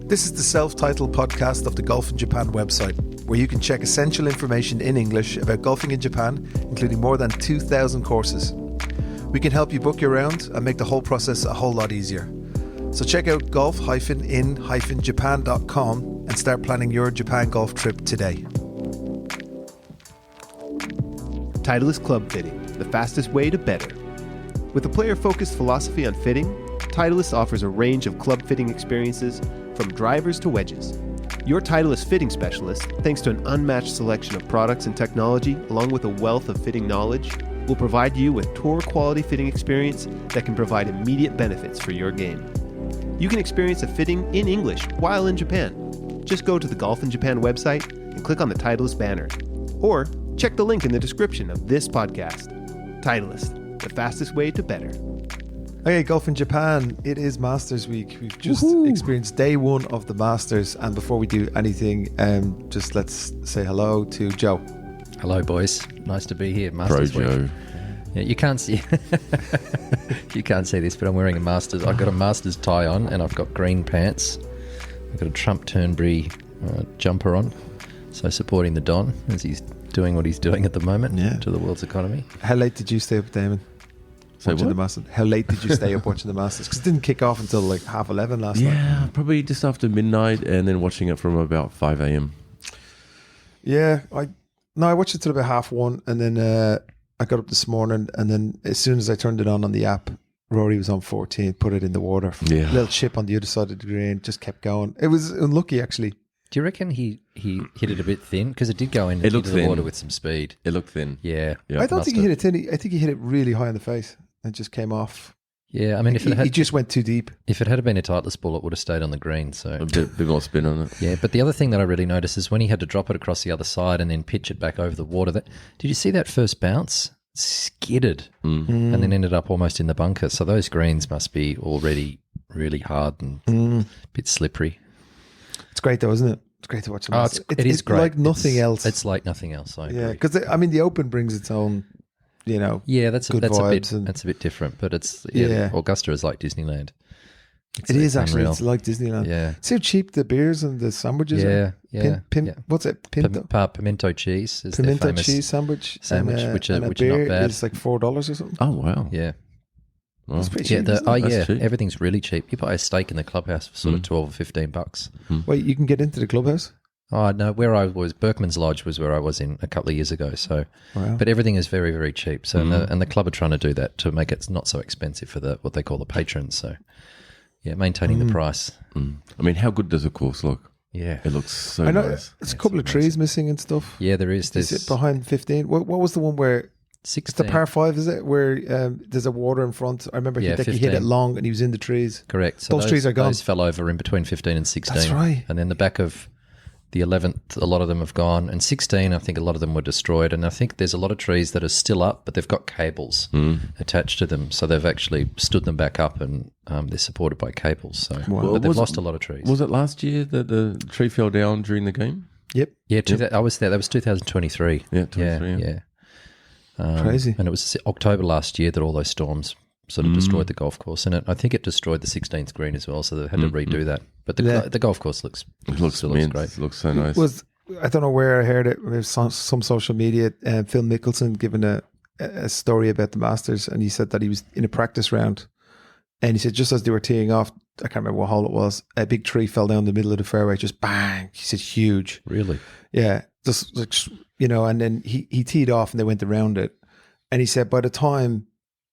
This is the self-titled podcast of the Golf in Japan website, where you can check essential information in English about golfing in Japan, including more than 2,000 courses. We can help you book your round and make the whole process a whole lot easier. So check out golf-in-japan.com and start planning your Japan golf trip today. Titleist Club Fitting, the fastest way to better. With a player-focused philosophy on fitting, Titleist offers a range of club fitting experiences from drivers to wedges. Your Titleist fitting specialist, thanks to an unmatched selection of products and technology, along with a wealth of fitting knowledge, will provide you with tour-quality fitting experience that can provide immediate benefits for your game. You can experience a fitting in English while in Japan. Just go to the Golf in Japan website and click on the Titleist banner. Or check the link in the description of this podcast. Titleist, the fastest way to better. Okay, Golf in Japan, it is Masters Week. We've just experienced day one of the Masters, and before we do anything, just let's say hello to Joe. Hello, boys. Nice to be here. Masters Week. Joe. Yeah, you can't see you can't see this, but I'm wearing a Masters. I've got a Masters tie on, and I've got green pants. I've got a Trump Turnberry jumper on, so supporting the Don as he's doing what he's doing at the moment to the world's economy. How late did you stay up, Damon? Watching the Masters. How late did you stay up watching the Masters? Because it didn't kick off until like 11:30 last night. Yeah, probably just after midnight, and then watching it from about 5 a.m. Yeah, I watched it till about 1:30, and then I got up this morning, and then as soon as I turned it on the app, Rory was on 14, put it in the water. Yeah. Little chip on the other side of the green, just kept going. It was unlucky, actually. Do you reckon he hit it a bit thin? Because it did go into the water with some speed. It looked thin. Yeah. I don't think he hit it thin. I think he hit it really high in the face and just came off. Yeah, I mean, he just went too deep. If it had been a Titleist ball, it would have stayed on the green. So A bit more spin on it. Yeah, but the other thing that I really noticed is when he had to drop it across the other side and then pitch it back over the water. Did you see that first bounce? Skidded and then ended up almost in the bunker. So those greens must be already really hard and a bit slippery. It's great though, isn't it? It's great to watch. It is great. Like nothing else. It's like nothing else. I agree. Yeah, because the Open brings its own, that's good vibes. That's a bit different. But it's Yeah. Augusta is like Disneyland. It is actually. unreal. It's like Disneyland. Yeah. See how cheap the beers and the sandwiches are? Yeah. What's it? Pinto? Pimento cheese is Pimento their famous cheese sandwich, which and a are beer not bad. is like $4 or something. Oh, wow. Yeah. Wow. It's pretty cheap. That's cheap. Everything's really cheap. You buy a steak in the clubhouse for sort of $12 or $15. Wait, you can get into the clubhouse? Oh no, where I was, Berkman's Lodge was where I was in a couple of years ago. So, Wow. but everything is very, very cheap. So, and the club are trying to do that to make it not so expensive for what they call the patrons. So, yeah, maintaining the price. I mean, how good does the course look? Yeah, It looks so I know nice. it's a couple of trees missing and stuff. yeah, there is. Is There's it behind 15? What was the one where? It's 16. the par 5, is it? Where there's a water in front. I remember he hit 15. it long and he was in the trees. Correct. So Those trees are gone. Those fell over in between 15 and 16. That's right. And then the back of the 11th, a lot of them have gone. And 16, I think a lot of them were destroyed. And I think there's a lot of trees that are still up, but they've got cables attached to them. So they've actually stood them back up and they're supported by cables. So but they've lost a lot of trees. Was it last year that the tree fell down during the game? Yep. Yeah, I was there. That was 2023. Yeah, 23. Yeah. Crazy. And it was October last year that all those storms sort of destroyed the golf course. And I think it destroyed the 16th green as well, so they had to redo that. But the golf course It looks still mint. great. It looks so nice. I don't know where I heard it. It was some social media. Phil Mickelson giving a story about the Masters, and he said that he was in a practice round, and he said just as they were teeing off, I can't remember what hole it was, a big tree fell down the middle of the fairway, just bang. He said huge. Really? Yeah, just like, and then he teed off and they went around it, and he said by the time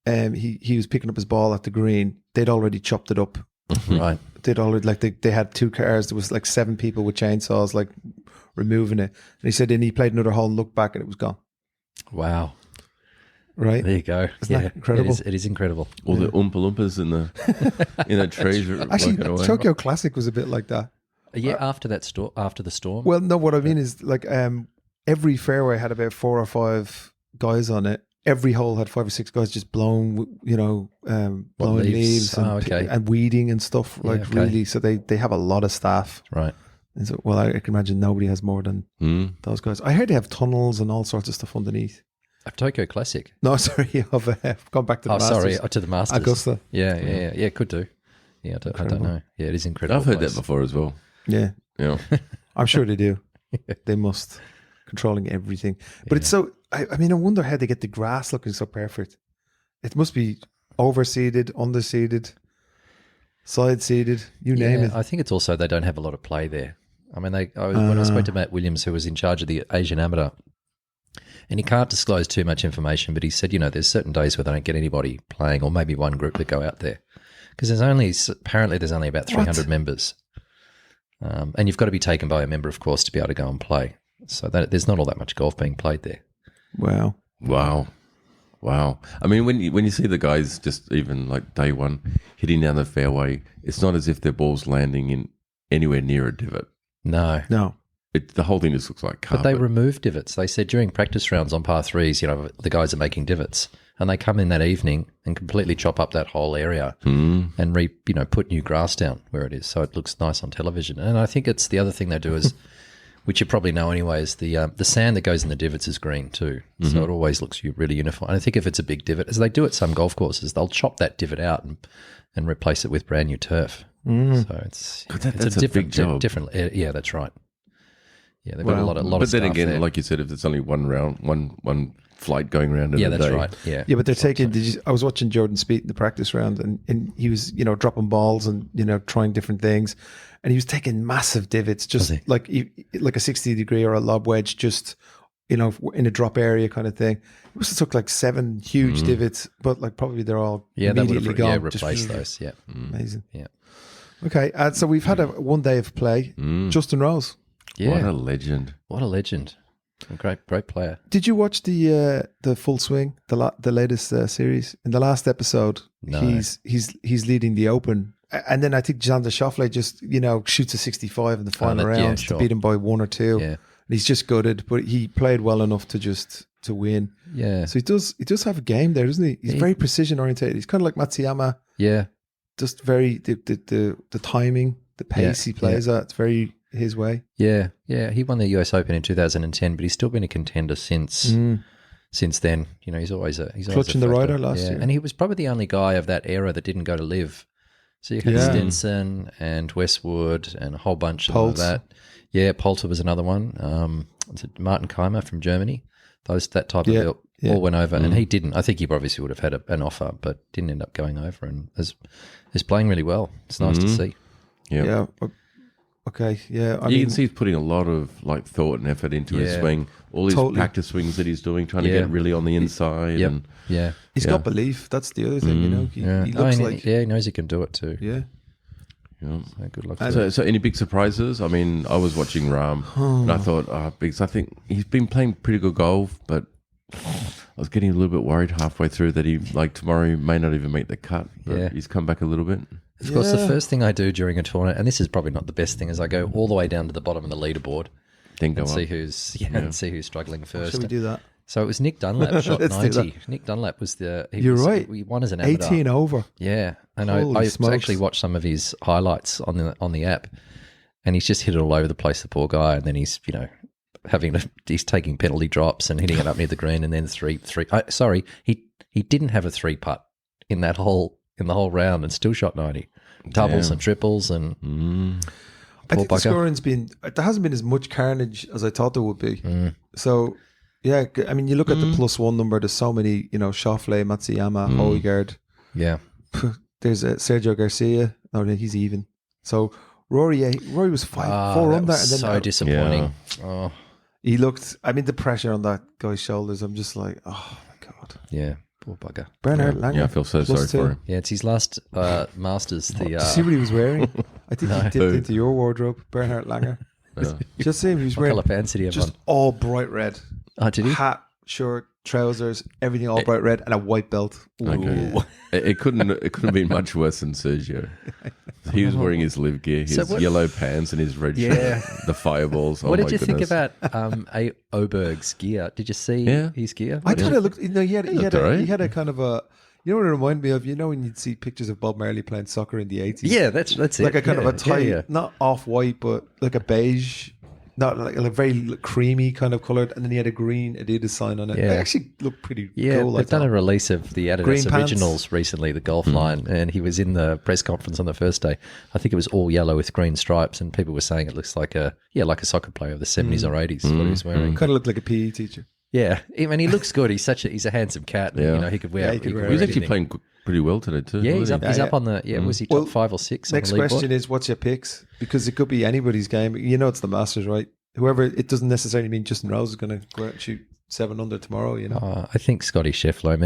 he was picking up his ball at the green, they'd already chopped it up. Right. They'd already they had 2 cars. There was like 7 people with chainsaws like removing it. And he said then he played another hole and looked back and it was gone. Wow. Right? There you go. Isn't that incredible? It is incredible. All the Oompa Loompas in the trees. Actually, blocking away. Tokyo Classic was a bit like that. Yeah, after the storm. Well, no, what I mean is like every fairway had about 4 or 5 guys on it. Every hole had 5 or 6 guys just blowing leaves and weeding and stuff. Really. So they have a lot of staff. Right. And so, I can imagine nobody has more than those guys. I heard they have tunnels and all sorts of stuff underneath. Of Tokyo Classic. No, sorry, I've gone back to the Masters. To the Masters. Augusta. Yeah, could do. Yeah, I don't know. Yeah, it is incredible. I've heard place. that before as well. Yeah. Yeah. I'm sure they do. They must. Controlling everything. But it's so, I mean, I wonder how they get the grass looking so perfect. It must be overseeded, underseeded, side-seeded, you name it. I think it's also they don't have a lot of play there. I mean, when I spoke to Matt Williams, who was in charge of the Asian Amateur, and he can't disclose too much information, but he said, there's certain days where they don't get anybody playing, or maybe one group that go out there. Because apparently there's only about 300 members. And you've got to be taken by a member, of course, to be able to go and play. So there's not all that much golf being played there. Wow. I mean, when you see the guys just even like day one hitting down the fairway, it's not as if their ball's landing in anywhere near a divot. No. The whole thing just looks like carpet. But they remove divots. They said during practice rounds on par threes, the guys are making divots, and they come in that evening and completely chop up that whole area and put new grass down where it is, so it looks nice on television. And I think it's the other thing they do is, which you probably know anyway, is the sand that goes in the divots is green too, so it always looks really uniform. And I think if it's a big divot, as they do at some golf courses, they'll chop that divot out and replace it with brand new turf. So it's that's a big job. Different, yeah, that's right. Yeah, they've got a lot of But then staff again, there. like you said, if it's only one round, one flight going around in a that's day. right. Yeah, Yeah, but they're taking. I was watching Jordan Spieth in the practice round, and he was, dropping balls and trying different things, and he was taking massive divots, just like a 60-degree or a lob wedge, just in a drop area kind of thing. It must have took like 7 huge divots, but like probably they're all immediately gone. Replace those. Yeah, amazing. Yeah. Okay, so we've had one day of play. Justin Rose. Yeah, What a legend. A great player. Did you watch the Full Swing, the latest series? In the last episode, No. he's leading the Open, and then I think Xander Scheffler just shoots a 65 in the final round to beat him by 1 or 2. Yeah. And he's just gutted, but he played well enough to win. Yeah. So he does have a game there, doesn't he? He's very precision oriented. He's kind of like Matsuyama. Yeah. Just very the timing, the pace he plays at. It's very his way. Yeah. He won the US Open in 2010, but he's still been a contender since then. He's always Clutching the factor. rider last year. And he was probably the only guy of that era that didn't go to LIV. So you had Stinson and Westwood and a whole bunch of that. Yeah, Poulter was another one. Martin Keimer from Germany. That type of build all went over, and he didn't. I think he obviously would have had an offer, but didn't end up going over, and is playing really well. It's nice to see. Yeah. Okay. Yeah. I you mean, can see he's putting a lot of thought and effort into his swing. All his practice swings that he's doing, trying to get really on the inside. Yep. And Yeah. he's got belief. That's the other thing. He looks like. he knows he can do it too. Yeah. So good luck to him. So any big surprises? I mean, I was watching Rahm, and I thought, because I think he's been playing pretty good golf, but I was getting a little bit worried halfway through that tomorrow he may not even make the cut. But he's come back a little bit. Of course, the first thing I do during a tournament, and this is probably not the best thing, is I go all the way down to the bottom of the leaderboard Then go and up. see who's struggling first. Should we do that? So it was Nick Dunlap shot Let's do 90. Nick Dunlap was You're right. He won as an amateur. 18 over. Yeah, and Holy I smokes. actually watched some of his highlights on the app, and he's just hit it all over the place. The poor guy, and then he's he's taking penalty drops and hitting it up near the green, and then he didn't have a 3-putt in the whole round and still shot 90, doubles and triples and. I think the bugger. scoring's there hasn't been as much carnage as I thought there would be. So, yeah, I mean, you look at the +1 number, there's so many, Schauffele, Matsuyama, Højgaard. Yeah. There's Sergio Garcia. No, he's even. So, Rory was 4 under. Was and then so disappointing. Oh, he looked, the pressure on that guy's shoulders, I'm just like, oh my God. yeah. Poor bugger. Bernhard Langer. Yeah, I feel so sorry +2. for him. Yeah, it's his last Masters. Did you see what he was wearing? I think he dipped into your wardrobe, Bernhard Langer. Just see him. He was What wearing colour pants did he have just on? all bright red. Oh, did he? Hat, shirt, trousers, everything all bright red, and a white belt. Okay. It couldn't have been much worse than Sergio. He was wearing his live gear, his yellow pants and his red shirt, the fireballs. What did you think about A. Oberg's gear? Did you see his gear? I kind of looked. He had alright. he had a kind of a. You know what it reminded me of? When you'd see pictures of Bob Marley playing soccer in the 80s. Yeah, that's it. Like a kind of a tight, Yeah. not off white, but like a beige not like a very creamy kind of coloured, and then he had a green Adidas sign on it. Yeah. It actually looked pretty Yeah, cool. they've done a release of the Green Adidas pants. Originals recently, the golf line, and he was in the press conference on the first day. I think it was all yellow with green stripes, and people were saying it looks like a soccer player of the 70s or 80s, what he was wearing. Kind of looked like a PE teacher. Yeah, I mean, he looks good. He's a handsome cat. Yeah. You know, he could wear. Yeah, he could wear He was anything. actually playing pretty well today too. Yeah, wasn't he's he? up on the. Yeah, was he top Well, 5 or 6? Next on the leaderboard? question is, what's your picks? Because it could be anybody's game. You know, it's the Masters, right? Whoever, it doesn't necessarily mean Justin Rose is going to go out and shoot 7 under tomorrow. You know, I think Scotty Scheffler. I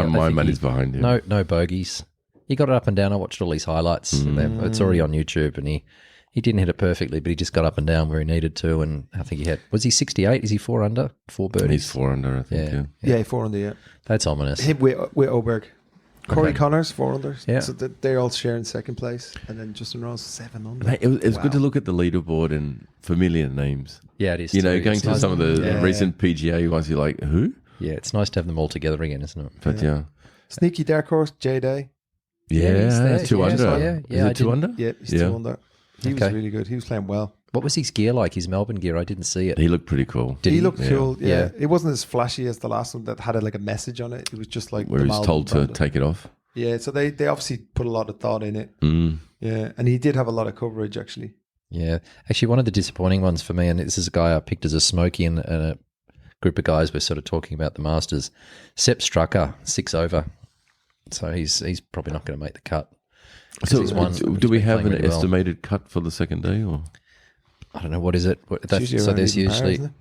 mean, my money's behind him. No bogeys. He got it up and down. I watched all his highlights. And it's already on YouTube, and he didn't hit it perfectly, but he just got up and down where he needed to. And I think was he 68? Is he 4 under? 4 birdies. He's 4 under, I think. Yeah. yeah, 4 under. Yeah, That's ominous. him with Oberg. Corey Connors 4 under. Yeah. So they're all sharing second place, and then Justin Rose 7 under. Mate, it's good to look at the leaderboard and familiar names. Yeah, it is. You know, too. going It's to nice- some of the recent PGA ones, you're like, who? Yeah, it's nice to have them all together again, isn't it? But yeah. Sneaky dark horse J Day. Yeah, he's there. 2 Yeah, under. so, yeah, Is I it 2 didn't- under? Yeah, he's Yeah. 2 under. He was Okay. really good. He was playing well. What was his gear like? His Melbourne gear? I didn't see it. He looked pretty cool. Did He he? looked cool. Yeah. Yeah. It wasn't as flashy as the last one that had like a message on it. It was just like Where the he was Malvern told to brand. take it off. Yeah, so they obviously put a lot of thought in it. Mm. Yeah, and he did have a lot of coverage actually. Yeah. Actually, one of the disappointing ones for me, and this is a guy I picked as a smoky, and a group of guys were sort of talking about the Masters. Sepp Strucker, 6 over. So he's probably not going to make the cut. So, he's won- do we he's been have an playing really well. estimated cut for the second day? Or I don't know, what is it? It's usually So around there's even par, usually, isn't it?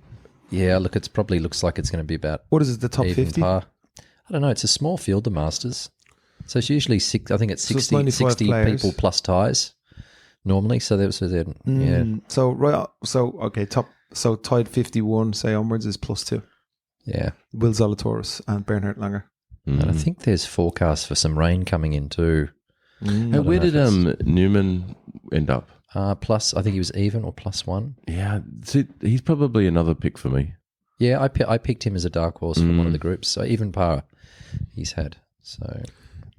yeah, look, it's probably looks like it's going to be about What is it? The top even 50? par. I don't know. It's a small field, the Masters. So it's usually I think it's So it's 60, 95 60 players. people plus ties normally. So there was, yeah, So right. So okay. So tied 51. Say onwards is +2. yeah. Will Zalatoris and Bernhard Langer. And I think there's forecasts for some rain coming in too. Hey, where did Newman end up? Plus, I think he was even or +1. Yeah, see, he's probably another pick for me. Yeah, I picked him as a dark horse from one of the groups. So even par he's had. So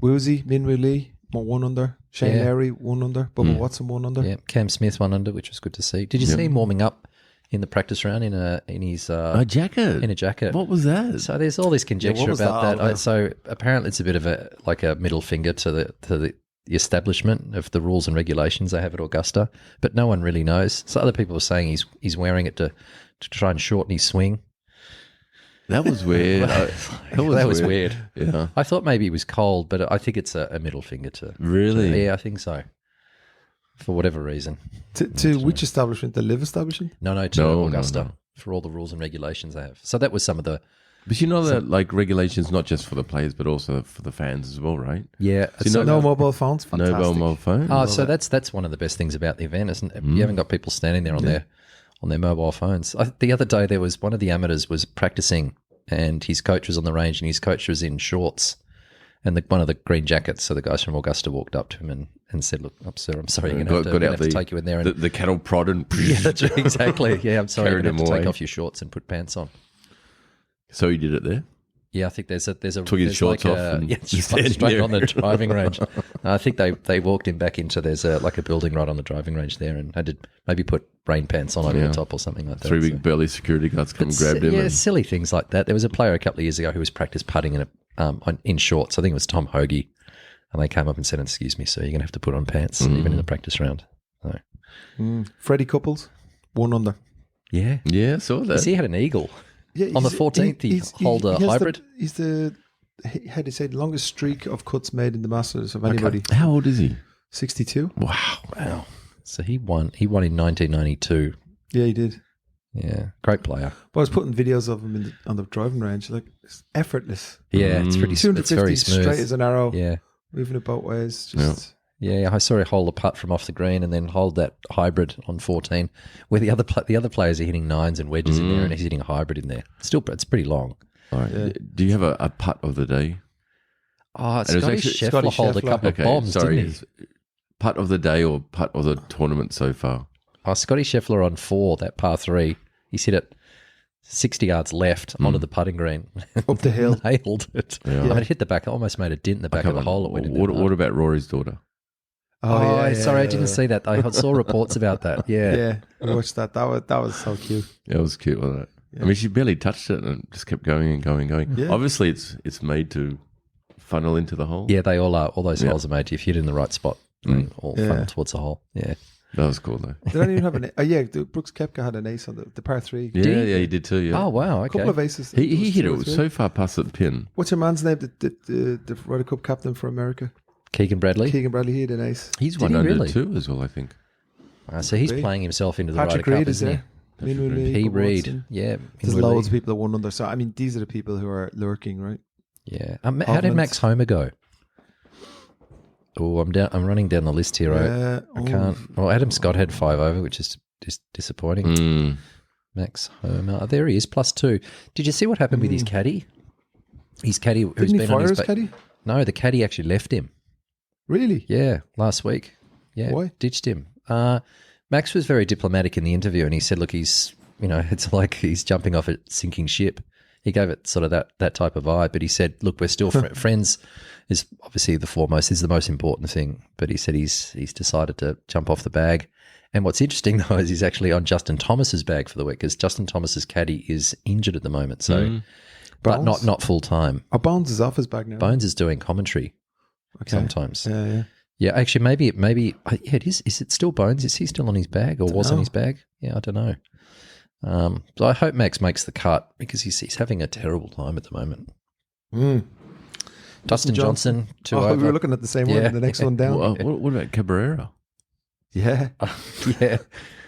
Woozy, Minwoo Lee, 1 under. Shane Yeah. Lowry, 1 under. Bubba Watson, 1 under. yeah, Cam Smith 1 under, which was good to see. Did you see him warming up in the practice round in his A jacket. in a jacket? What was that? So there's all this conjecture was about that that. all about? So apparently it's a bit of a middle finger to the establishment of the rules and regulations they have at Augusta, but no one really knows. So other people are saying he's wearing it to try and shorten his swing. That was weird. That was weird. Yeah. I thought maybe it was cold, but I think it's a middle finger to. Really? Yeah, I think so. For whatever reason. To which establishment? The LIV establishment? No, to No, Augusta no. for all the rules and regulations they have. So that was some of the. But you know that like regulations not just for the players but also for the fans as well, right? Yeah. See, so No mobile phones? No Fantastic. mobile phone. Oh, so that's one of the best things about the event, isn't it? You haven't got people standing there on their mobile phones. The other day there was one of the amateurs was practicing, and his coach was on the range, and his coach was in shorts and one of the green jackets. So the guys from Augusta walked up to him and said, "Look, sir, I'm sorry, you're going to have to take you in there." And the cattle prod and yeah, that's right, exactly. Yeah, I'm sorry, you're Carried going to have him to take away. off your shorts and put pants on. So he did it there. Yeah, I think there's a Took his there's shorts like off and yeah, standing straight there. on the driving range. I think they walked him back into there's a building right on the driving range there, and had to maybe put rain pants on over Yeah. the top or something like that. 3 so. big burly security guards come and grabbed him. Yeah, and, silly things like that. There was a player a couple of years ago who was practice putting in shorts. I think it was Tom Hoagie, and they came up and said, "Excuse me, sir, you're going to have to put on pants even in the practice round." So, Freddie Couples, 1 under. yeah, yeah, I saw that. because he had an eagle. Yeah, On the he's- 14th, he hold a has hybrid? He's the, how do you say, the longest streak of cuts made in the Masters of anybody. How old is he? 62. Wow. So he won. He won in 1992. Yeah, he did. Yeah, great player. But I was putting videos of him on the driving range. Like, it's effortless. Yeah, it's pretty. It's 250 very smooth. straight as an arrow. Yeah. Moving it both ways. Just Yeah, I saw him hold a putt from off the green and then hold that hybrid on 14, where the other players are hitting 9s and wedges in there, and he's hitting a hybrid in there. Still, it's pretty long. All right. Do you have a putt of the day? Oh, And it was Scotty actually- Scheffler Scotty hold a Scheffler. couple of bombs, sorry. didn't he? Putt of the day or putt of the tournament so far? Oh, Scotty Scheffler on 4, that par 3, he's hit it 60 yards left onto the putting green. up the hill. Nailed it. I mean, it hit the back, almost made a dint in the back of the hole. It went in there. What about Rory's daughter? Sorry, I didn't see that. I saw reports about that. Yeah. Yeah, we watched that. That was so cute. Yeah, it was cute, wasn't it? I mean, she barely touched it and just kept going and going and going. Yeah. Obviously, it's made to funnel into the hole. Yeah, they all are. All those holes are made to, if you hit in the right spot, they all Yeah. funnel towards the hole. Yeah. That was cool, though. Did anyone have an? Brooks Koepka had an ace on the par 3. Yeah, he did too, yeah. Oh, wow. A Okay. couple of aces. He hit two or it three. so far past the pin. What's your man's name? The Ryder Cup captain for America, Keegan Bradley. Keegan Bradley. He had an ace. He's Did won he under really? 2 as well, I think. So he's Reed. playing himself into the Patrick Ryder Reed Cup, is isn't there. Patrick Minwoo Reed. he? Lee, P. Bubba Reed. Watson. Yeah. There's Minwoo loads Lee. of people that won under. So I mean, these are the people who are lurking, right? Yeah. How did Max Homer go? Oh, I'm running down the list here. I can't. Well, Adam Scott had 5 over, which is just disappointing. Mm. Max Homer. Oh, there he is, +2. Did you see what happened with his caddy? His caddy, who's Didn't he been on fire his his back. caddy? No, the caddy actually left him. Really? Yeah, last week. Yeah, Why? ditched him. Max was very diplomatic in the interview, and he said, "Look, it's like he's jumping off a sinking ship." He gave it sort of that type of vibe, but he said, "Look, we're still friends. Is obviously the foremost. Is the most important thing." But he said he's decided to jump off the bag. And what's interesting though is he's actually on Justin Thomas's bag for the week, because Justin Thomas's caddy is injured at the moment. So, but Bones? not full time. Oh, Bones is off his bag now. Bones is doing commentary Okay. sometimes. Yeah. Yeah, actually, maybe it is. Is it still Bones? Is he still on his bag, or was on his bag? Yeah, I don't know. So I hope Max makes the cut, because he's having a terrible time at the moment. Mm. Dustin Johnson, 2 Oh, over. we were looking at the same Yeah. one. The next one down. What about Cabrera? Yeah. Yeah,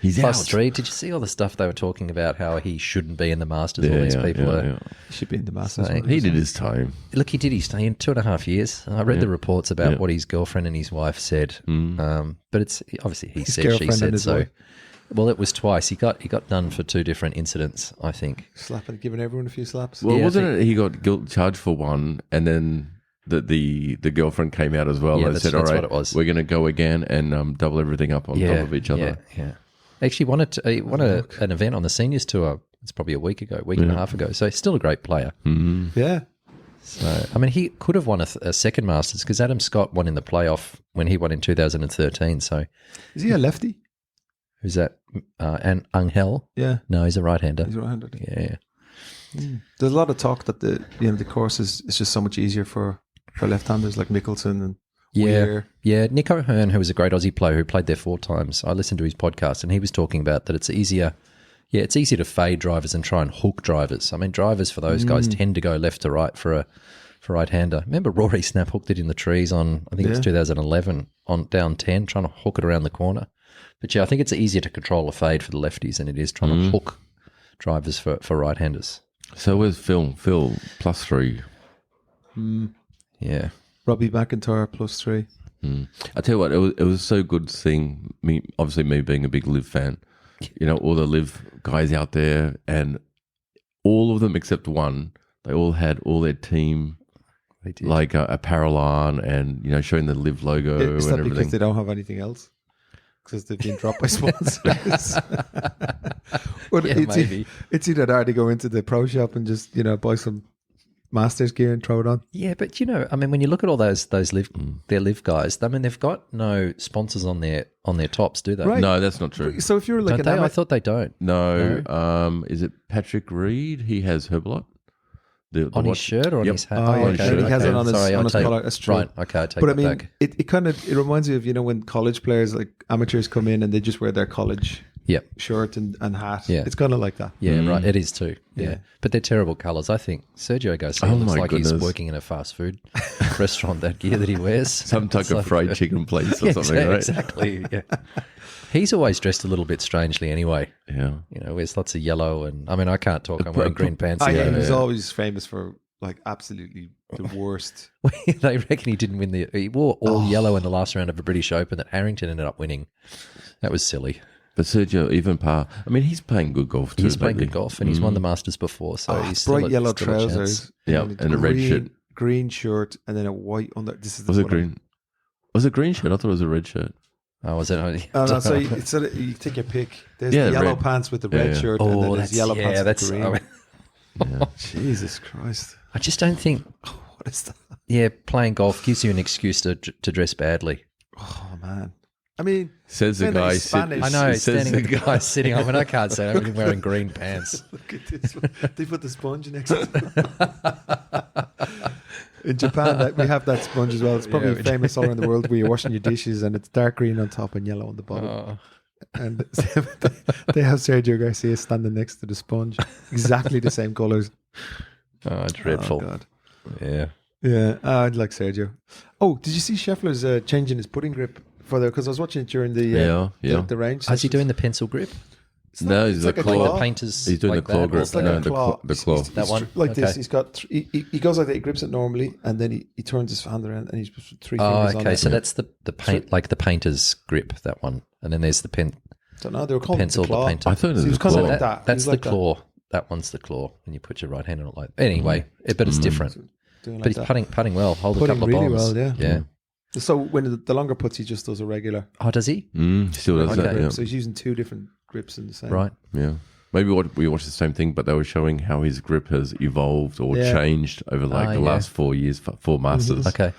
He's plus out. 3. Did you see all the stuff they were talking about? How he shouldn't be in the Masters. All these people are. He should be in the Masters. Saying- He did his time. Look, he did. He stayed in 2.5 years. I read the reports about what his girlfriend and his wife said. But it's obviously he said, she girlfriend and said. his So, wife. well, it was twice. He got done for 2 different incidents, I think. Slapping, giving everyone a few slaps. Well, Yeah, I wasn't it he got guilt charged for one, and then the girlfrin came out as well Yeah, and said, all that's right, what it was. we're going to go again and double everything up on top of each other. Yeah. Actually, he won an event on the Seniors Tour. It's probably a week and a half ago. So he's still a great player. Yeah. So I mean, he could have won a second Masters, because Adam Scott won in the playoff when he won in 2013. So Is he a lefty? who's that? And Angel? Yeah. No, he's a right-hander. He's right-handed. Yeah. There's a lot of talk that the course is just so much easier for left-handers like Mickelson and Weir. Yeah. Nick O'Hearn, who was a great Aussie player who played there 4 times, I listened to his podcast, and he was talking about that it's easier. Yeah, it's easier to fade drivers and try and hook drivers. I mean, drivers for those guys tend to go left to right for a right-hander. Remember Rory snap hooked it in the trees on, I think it was 2011, on down 10, trying to hook it around the corner. But yeah, I think it's easier to control a fade for the lefties than it is trying to hook drivers for right-handers. So where's Phil? Phil +3. Yeah. Robbie McIntyre +3. I tell you what, it was so good seeing me being a big LIV fan. You know, all the LIV guys out there, and all of them except one, they all had all their team They did. like apparel on, and showing the LIV logo Is and that because everything. they don't have anything else? Because they've been dropped by sponsors. Well, Yeah, maybe. It's either that or they go into the pro shop and just buy some Masters gear and throw it on. Yeah, but I mean, when you look at all those LIV, their LIV guys, I mean, they've got no sponsors on their tops, do they? Right. No, that's not true. So if you're like Don't they? I thought they don't. No, is it Patrick Reed? He has Herbalot. The On his watch- shirt or on Yep. his hat? Oh, yeah, he has it on his- Sorry, on I'll his take- collar. That's true. Right, okay, I take But I that mean, back. it reminds me of when college players, like amateurs, come in and they just wear their college Yep. shirt and hat. Yeah. It's kind of like that. Yeah, right. It is too. Yeah. Yeah. But they're terrible colours. I think Sergio Garcia Oh looks my like he's goodness. working in a fast food restaurant, that gear that he wears. Some type It's of like- fried chicken place or Yeah, something, right? Exactly. Yeah. He's always dressed a little bit strangely anyway. Yeah. Wears lots of yellow, and I mean, I can't talk. I'm wearing green pants. I here. am. He's always famous for like absolutely the worst. They reckon he didn't win he wore all yellow in the last round of a British Open that Harrington ended up winning. That was silly. But Sergio, even par, I mean, he's playing good golf too. He's playing lately. good golf, and he's won the Masters before, so he's still bright yellow still a chance. trousers. Yeah, and and a red shirt. green shirt, and then a white under. This is Was it what green? Was it green shirt? I thought it was a red shirt. Oh, was it? Oh, no, so you take your pick. There's Yeah, the the yellow red. pants with the Yeah, red yeah. shirt, and then Oh, there's that's yellow pants that's. with the I, green. mean, Jesus Christ! I just don't think. What is that? Yeah, playing golf gives you an excuse to dress badly. Oh man. I mean, Says the then guy. he's Spanish. I know, says standing the with the guy sitting on, and I can't say I'm wearing green pants. look at this one. They put the sponge next to it. In Japan, we have that sponge as well. It's probably famous all around the world where you're washing your dishes and it's dark green on top and yellow on the bottom. Oh, And they have Sergio Garcia standing next to the sponge. Exactly the same colours. dreadful. Oh, God. Yeah. Yeah, I'd like Sergio. Oh, did you see Scheffler's changing his putting grip for the? Because I was watching it during the the range. Is he doing the pencil grip? No, he's like the a claw. claw. Like the painters. He's doing like the claw that? grip. It's like No, a claw. the claw. That one? Like this. Okay. He's got. He goes like that. He grips it normally, and then he turns his hand around, and he's put three Oh, fingers on okay. it. So that's the paint, like the painter's grip. That one, and then there's the pen. Don't know. They were calling Pencil, it the claw. the painter. I thought it So he was was a kind of claw. like that. That's He was the like claw. That one's the claw, and you put your right hand on it like. Anyway, but it's different. doing But like he's that. putting well. Hold a Putting couple of really bombs. well, yeah. Yeah. So when the longer puts, he just does a regular. Oh, does he? He still does Okay. that. Yeah. So he's using two different grips in the same. Right. Yeah. Maybe we watched the same thing, but they were showing how his grip has evolved or Yeah. changed over the yeah. last 4 years, 4 Masters. Okay.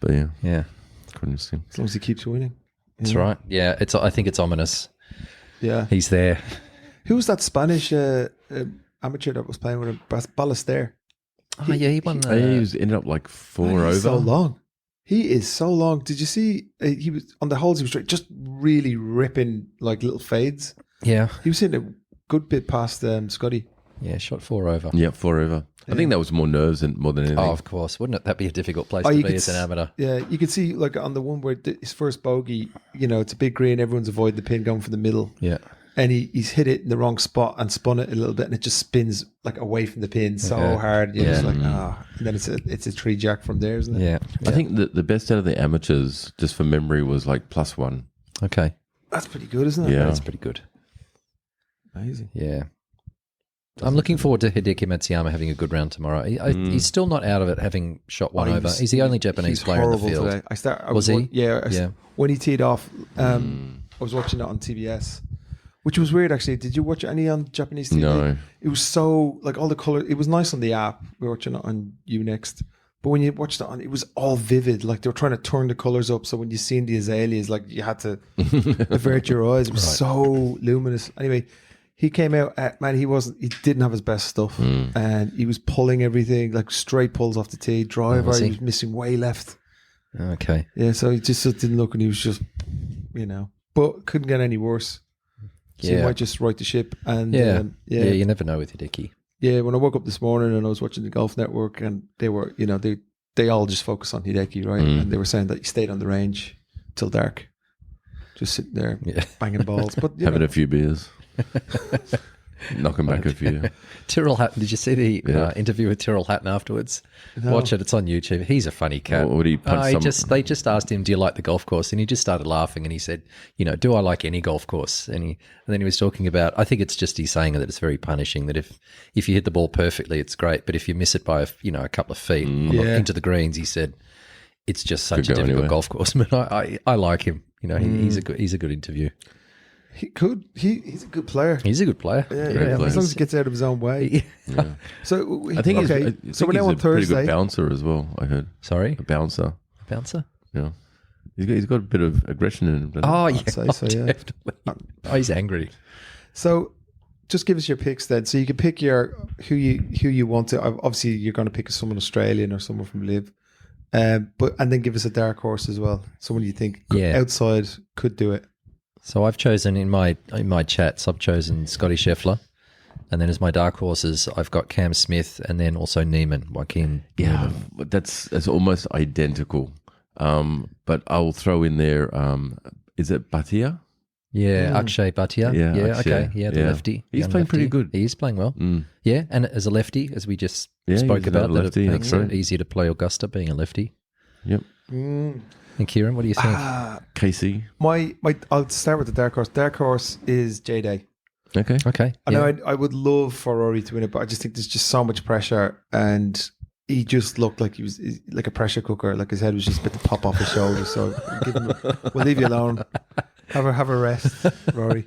But yeah, Yeah. quite interesting. As long as he keeps winning. That's right. Yeah. I think it's ominous. Yeah. He's there. Who was that Spanish amateur that was playing with him? Ballester. Oh, yeah. He won. He was ended up like 4 over. So long. He is so long. Did you see? He was on the holes. He was just really ripping like little fades. Yeah. He was hitting a good bit past Scotty. Yeah. Shot 4 over. Yeah, 4 over. I think that was more nerves than more than anything. Oh, of course. Wouldn't it? That'd be a difficult place Oh, to you be could as an amateur. Yeah, you could see like on the one where his first bogey, it's a big green. Everyone's avoiding the pin going for the middle. Yeah. And he's hit it in the wrong spot and spun it a little bit, and it just spins like away from the pin so Okay. hard. You're just Yeah. like, and then it's a tree jack from there, isn't it? Yeah. I think the best out of the amateurs, just for memory, was like +1. Okay. That's pretty good, isn't it? Yeah. That's pretty good. Amazing. Yeah. I'm looking forward to Hideki Matsuyama having a good round tomorrow. He's still not out of it, having shot one over. He's the only Japanese player in the horrible field. Today. Was he? Yeah. When he teed off, I was watching it on TBS, which was weird actually. Did you watch any on Japanese TV? No. It was so like all the color. It was nice on the app. We were watching it on Unext. But when you watched it on, it was all vivid. Like they were trying to turn the colors up, so when you seen the azaleas, like you had to avert your eyes. It was so luminous. Anyway, he came out. He didn't have his best stuff, and he was pulling everything like straight pulls off the tee. Driver, was he he? was missing way left. Okay. Yeah, so he just didn't look, and he was just, but couldn't get any worse. So he Yeah. might just right the ship. And Yeah. yeah. You never know with Hideki. Yeah, when I woke up this morning and I was watching the Golf Network, and they were, they all just focus on Hideki, right? And they were saying that he stayed on the range till dark, just sitting there banging balls. But Having a few beers. Knocking back a few. Tyrrell Hatton, did you see the interview with Tyrrell Hatton afterwards? No. Watch it, it's on YouTube. He's a funny cat. What would he punch They just asked him, do you like the golf course? And he just started laughing and he said, do I like any golf course? And then he was talking about, I think it's just he's saying that it's very punishing, that if you hit the ball perfectly, it's great. But if you miss it by a couple of feet into the greens, he said, it's just such a difficult anywhere. golf course. But I like him. He's a good interview. he could. He's a good player. He's a good player. Yeah, as long as he gets out of his own way. Yeah. So I think okay. So we're now on he's a pretty Thursday. good bouncer as well, I heard. Sorry? A bouncer. Bouncer? Yeah. He's got a bit of aggression in him. doesn't he? Oh, yeah. say so, yeah. Definitely. Oh, he's angry. So just give us your picks then. So you can pick who you want to. Obviously, you're going to pick someone Australian or someone from LIV, and then give us a dark horse as well. Someone you think outside could do it. So I've chosen in my chats, I've chosen Scotty Scheffler, and then as my dark horses, I've got Cam Smith, and then also Joaquin. Yeah, but that's almost identical. But I'll throw in there. Is it Bhatia? Yeah, Akshay Bhatia. Yeah, Akshay. Okay. Yeah, the Yeah. lefty. He's young playing lefty. pretty good. He is playing well. Yeah, and as a lefty, as we just spoke he's about, another that lefty, it makes that's it right. easier to play Augusta being a lefty. Yep. And Kieran, what do you think? Casey. I'll start with the dark horse. Dark horse is J-Day. Okay. Okay. I know I would love for Rory to win it, but I just think there's just so much pressure, and he just looked like he was like a pressure cooker. Like his head was just about to pop off his shoulder. So we'll leave you alone. Have a rest, Rory.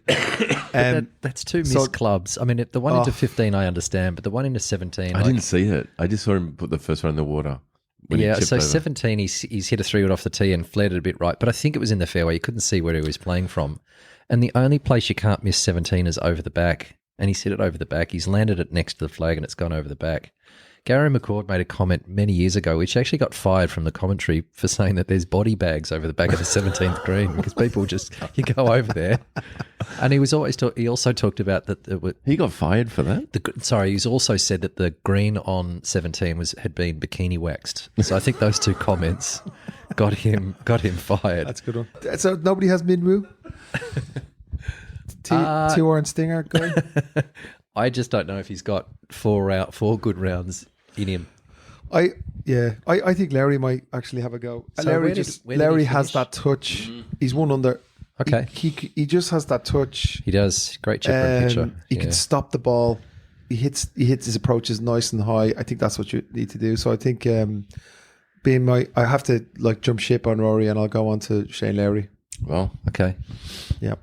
That's two missed clubs. I mean, the one into 15 I understand, but the one into 17, I didn't see it. I just saw him put the first one in the water. when he Yeah, chipped so over. 17, he's hit a 3-wood off the tee and flared it a bit right, but I think it was in the fairway. You couldn't see where he was playing from. And the only place you can't miss 17 is over the back. And he's hit it over the back. He's landed it next to the flag and it's gone over the back. Gary McCord made a comment many years ago, which actually got fired from the commentary for saying that there's body bags over the back of the 17th green because people just, you go over there. And he was always he also talked about that. He got fired for that? He's also said that the green on 17 had been bikini waxed. So I think those two comments got him fired. That's a good one. So nobody has Minwoo? T-War and Stinger going? I just don't know if he's got four good rounds in him. I think Larry might actually have a go. So Larry where did he has finish? that touch. He's one under. Okay. He just has that touch. He does. Great chipper and pitcher. He can stop the ball. He hits his approaches nice and high. I think that's what you need to do. So I think I have to like jump ship on Rory and I'll go on to Shane Lowry. Well, Okay. Yeah.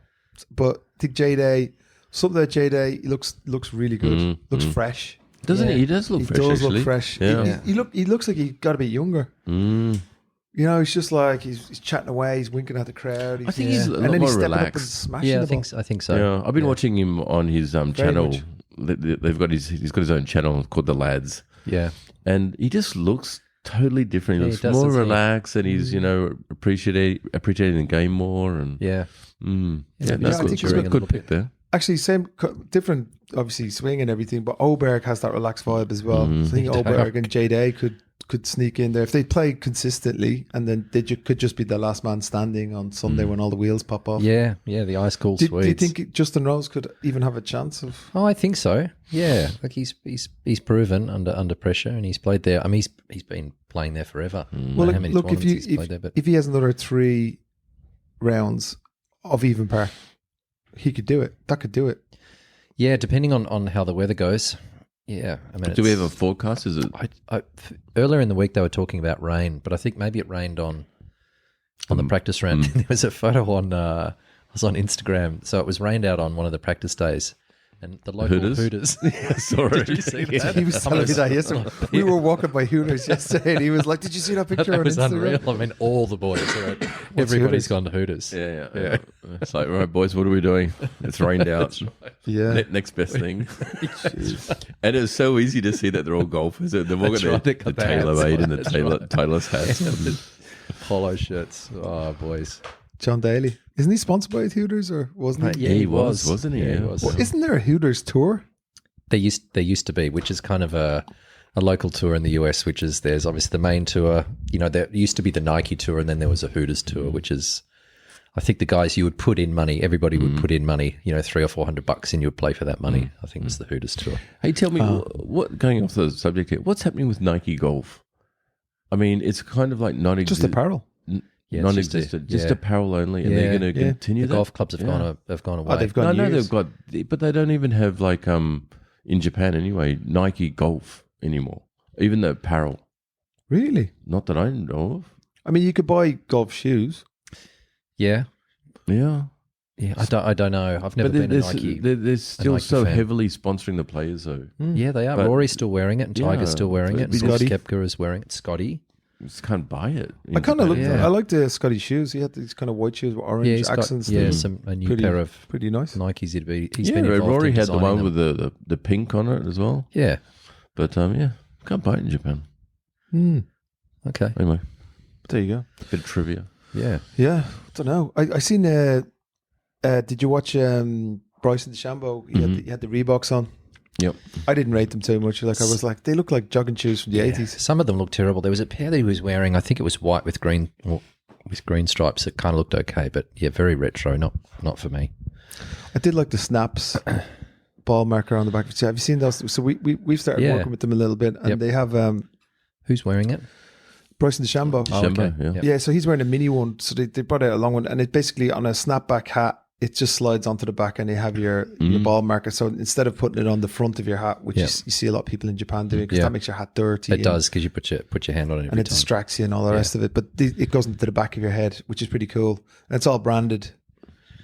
But I think J-Day, something like J-Day, he looks really good. Looks fresh. doesn't Yeah. he? He does look He fresh, does actually. look fresh. Yeah. He looks like he got a bit younger. Mm. You know, he's just like he's chatting away, he's winking at the crowd. I think he's a lot and then he's more stepping up and relaxed. smashing Yeah, the I ball. think so. Yeah, I've been watching him on his channel. much. They've got he's got his own channel called The Lads, Yeah. and he just looks totally different. He Yeah, he looks does, more doesn't he? relaxed, and he's appreciating the game more. And Yeah. that's I good. think he's Good, got- good pick there. Actually, different, obviously swing and everything, but Oberg has that relaxed vibe as well. So I think Oberg and J-Day could sneak in there if they play consistently, and then they could just be the last man standing on Sunday when all the wheels pop off. Yeah. The ice cool Do Swedes. you think Justin Rose could even have a chance of? Oh, I think so. Yeah, like he's proven under pressure, and he's played there. I mean, he's been playing there forever. I don't know Well, how many look, if tournaments he's played there, but if he has another 3 rounds of even par, he could do it. That could do it. yeah, depending on how the weather goes. Yeah, I mean, Do we have a forecast? Is it? earlier in the week they were talking about rain, but I think maybe it rained on the practice round. There was a photo on it was on Instagram, so it was rained out on one of the practice days. And the local Hooters. Sorry. Did you see that? He was telling me that yesterday. We were walking by Hooters yesterday, and he was like, "Did you see that picture That on was Instagram?" unreal. I mean, all the boys. Everybody's Hooters? gone to Hooters. Yeah. It's like, right, boys, what are we doing? It's rained out. Yeah. Next best thing. And it's so easy to see that they're all golfers. They've all That's got right, the they've got the hats tailor-made on, and the that's tailorless hats. Polo shirts. Oh, boys. John Daly, isn't he sponsored by Hooters or wasn't he? Yeah, he was, wasn't he? Yeah, he Yeah. was. Well, isn't there a Hooters tour? There used to be, which is kind of a local tour in the US, which is there's obviously the main tour. You know, there used to be the Nike tour, and then there was a Hooters tour, which is, I think the guys you would put in money, everybody would put in money, you know, $300 or $400, and you would play for that money. I think it was the Hooters tour. Hey, tell me, what going off the subject here, what's happening with Nike Golf? I mean, it's kind of like Just apparel. Yeah, it's non-existent, just yeah. apparel only, and they're going to continue The that? golf clubs have gone away. they've gone No, years. they've got, but they don't even have like in Japan anyway, Nike Golf anymore. Even the apparel, Really? not that I know of. I mean, you could buy golf shoes. Yeah, Yeah, I don't know. I've never been a Nike. They're still Nike so fan. heavily sponsoring the players, though. Yeah, they are. But- Rory's still wearing it, and Tiger's Yeah, still wearing it. And because- Scotty Koepka is wearing it. Scotty. You just can't buy it. I kind of looked. Yeah. I liked the Scotty shoes. He had these kind of white shoes with orange Yeah, he's got accents. a new pretty, pair of pretty nice. Nikes. He's Yeah, been involved Rory in had the designing one them. with the pink on it as well. Yeah. But can't buy it in Japan. Okay. Anyway, There you go. bit of trivia. Yeah. Yeah, I don't know. I seen. Did you watch Bryson DeChambeau? He had the Reeboks on. Yep. I didn't rate them too much. Like I was like, they look like jogging shoes from the 80s. Some of them look terrible. There was a pair that he was wearing. I think it was white with green stripes. It kind of looked okay, but yeah, very retro. Not for me. I did like the snaps ball marker on the back. Have you seen those? So we've started Yeah. working with them a little bit, and Yep. they have Who's wearing it? Bryson DeChambeau. Oh, okay. Yeah. Yep. Yeah, so he's wearing a mini one. So they brought out a long one, and it basically on a snapback hat. It just slides onto the back, and you have your ball marker. So instead of putting it on the front of your hat, which Yeah. you see a lot of people in Japan doing, because Yeah. that makes your hat dirty. It does, because you put your hand on it every and it time. distracts you and all the rest of it. But it goes into the back of your head, which is pretty cool. And it's all branded.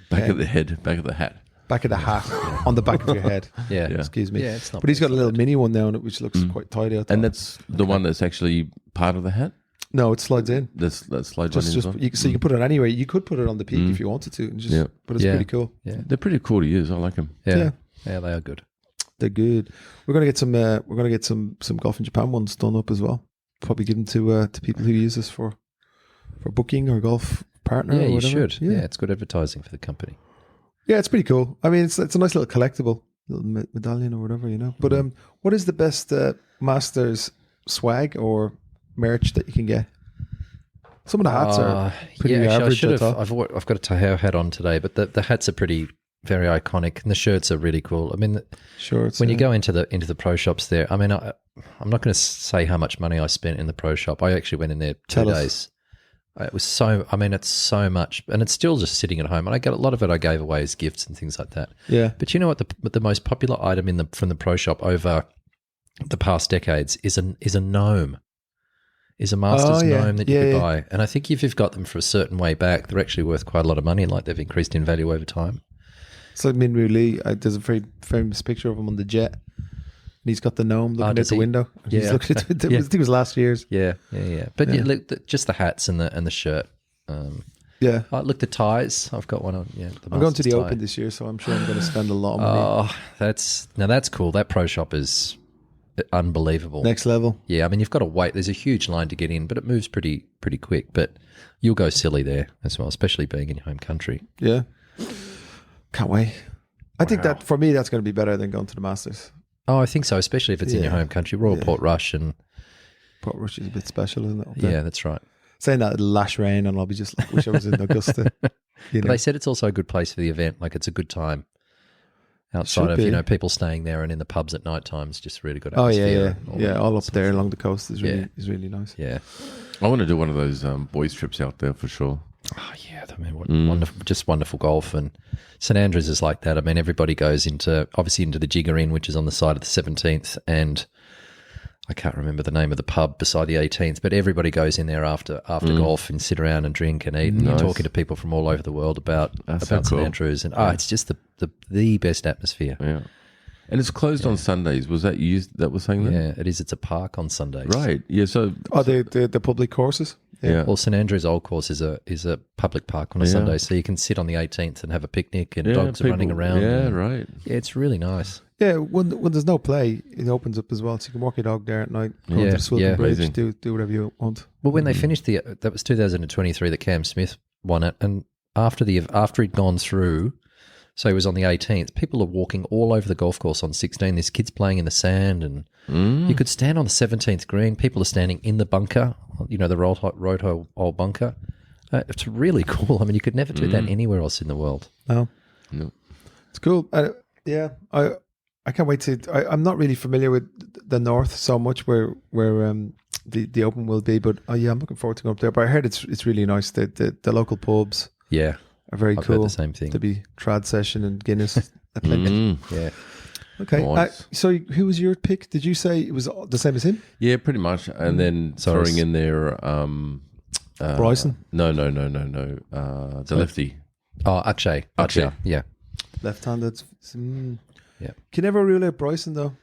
Back of the head, back of the hat. back of the hat on the back of your head. Yeah. Excuse me. Yeah, it's not But he's got a bad. little mini one now, which looks quite tidy out there. And that's the one that's actually part of the hat? No, it slides in. That slides on Just, in as well? you can put it anywhere. You could put it on the peak if you wanted to, and just. Yeah. But it's Yeah. pretty cool. Yeah. They're pretty cool to use. I like them. Yeah. Yeah. Yeah, they are good. They're good. We're gonna get some. We're gonna get some Golf in Japan ones done up as well. Probably give them to people who use us for booking or golf partner. Yeah, or you whatever. should. Yeah, it's good advertising for the company. Yeah, it's pretty cool. I mean, it's a nice little collectible, little medallion or whatever, you know. But what is the best Masters swag or merch that you can get? Some of the hats are pretty actually, average. I thought. I've got a Tahoe hat on today, but the hats are very iconic, and the shirts are really cool. I mean, Sure. when you go into the pro shops there, I mean, I'm not going to say how much money I spent in the pro shop. I actually went in there 2 Tell us. days. It was so. I mean, it's so much, and it's still just sitting at home. And I got a lot of it. I gave away as gifts and things like that. Yeah. But you know what? The most popular item from the pro shop over the past decades is a gnome. Is a Masters gnome that you could buy. And I think if you've got them for a certain way back, they're actually worth quite a lot of money, and like they've increased in value over time. So Minwoo Lee, there's a very famous picture of him on the jet. And he's got the gnome looking out does the he? window. Yeah. He's looking at Yeah. I think it was last year's. Yeah. But yeah, look, just the hats and the shirt. Yeah. Look, the ties. I've got one on. Yeah, I'm going to the Masters tie. Open this year, so I'm sure I'm going to spend a lot of money. Oh, that's cool. That pro shop is unbelievable. Next level. Yeah, I mean, you've got to wait. There's a huge line to get in, but it moves pretty quick. But you'll go silly there as well, especially being in your home country. Yeah. Can't wait. I think that, for me, that's going to be better than going to the Masters. Oh, I think so, especially if it's in your home country. Royal Portrush and Port Rush is a bit special, isn't it? up there? yeah, that's right. Saying that, it'll lash rain and I'll be just like, wish I was in Augusta. You But know? they said it's also a good place for the event. Like it's a good time outside Should of be. people staying there and in the pubs at night time. It's just really good Oh, atmosphere. yeah. All up there along the coast is really nice. Yeah. I want to do one of those boys trips out there for sure. Oh, yeah. I mean, what wonderful golf. And St Andrews is like that. I mean, everybody goes into the Jigger Inn, which is on the side of the 17th. And I can't remember the name of the pub beside the 18th, but everybody goes in there after golf and sit around and drink and eat. And you're talking to people from all over the world about St cool. Andrews. And it's just the best atmosphere. Yeah. And it's closed on Sundays. Was that you that was saying that? Yeah, it is. It's a park on Sundays. Right. Yeah. So, Oh, the public courses? yeah. Well, St Andrews Old Course is a public park on a Sunday, so you can sit on the 18th and have a picnic, and dogs are running around. Yeah, and- right. Yeah, it's really nice. Yeah, when there's no play, it opens up as well. So you can walk your dog there at night, go Yeah, to the Swilton yeah. Bridge, Amazing. do whatever you want. Well, when they finished that was 2023 that Cam Smith won it, and after he'd gone through, so he was on the 18th. People are walking all over the golf course on 16. There's kids playing in the sand, and you could stand on the 17th green. People are standing in the bunker, the road hole bunker. It's really cool. I mean, you could never do that anywhere else in the world. No, No. it's cool. I can't wait to. I'm not really familiar with the north so much, where the Open will be, but I'm looking forward to going up there. But I heard it's really nice. The local pubs Yeah, are very I've cool. heard the same thing. To be trad session and Guinness at plenty. Yeah. Okay, Nice. so who was your pick? Did you say it was the same as him? Yeah, pretty much. And then So throwing it's- in there Bryson, No. The lefty. Oh, Akshay. Akshay. Yeah. left-handed. Yeah. Can never rule out Bryson though.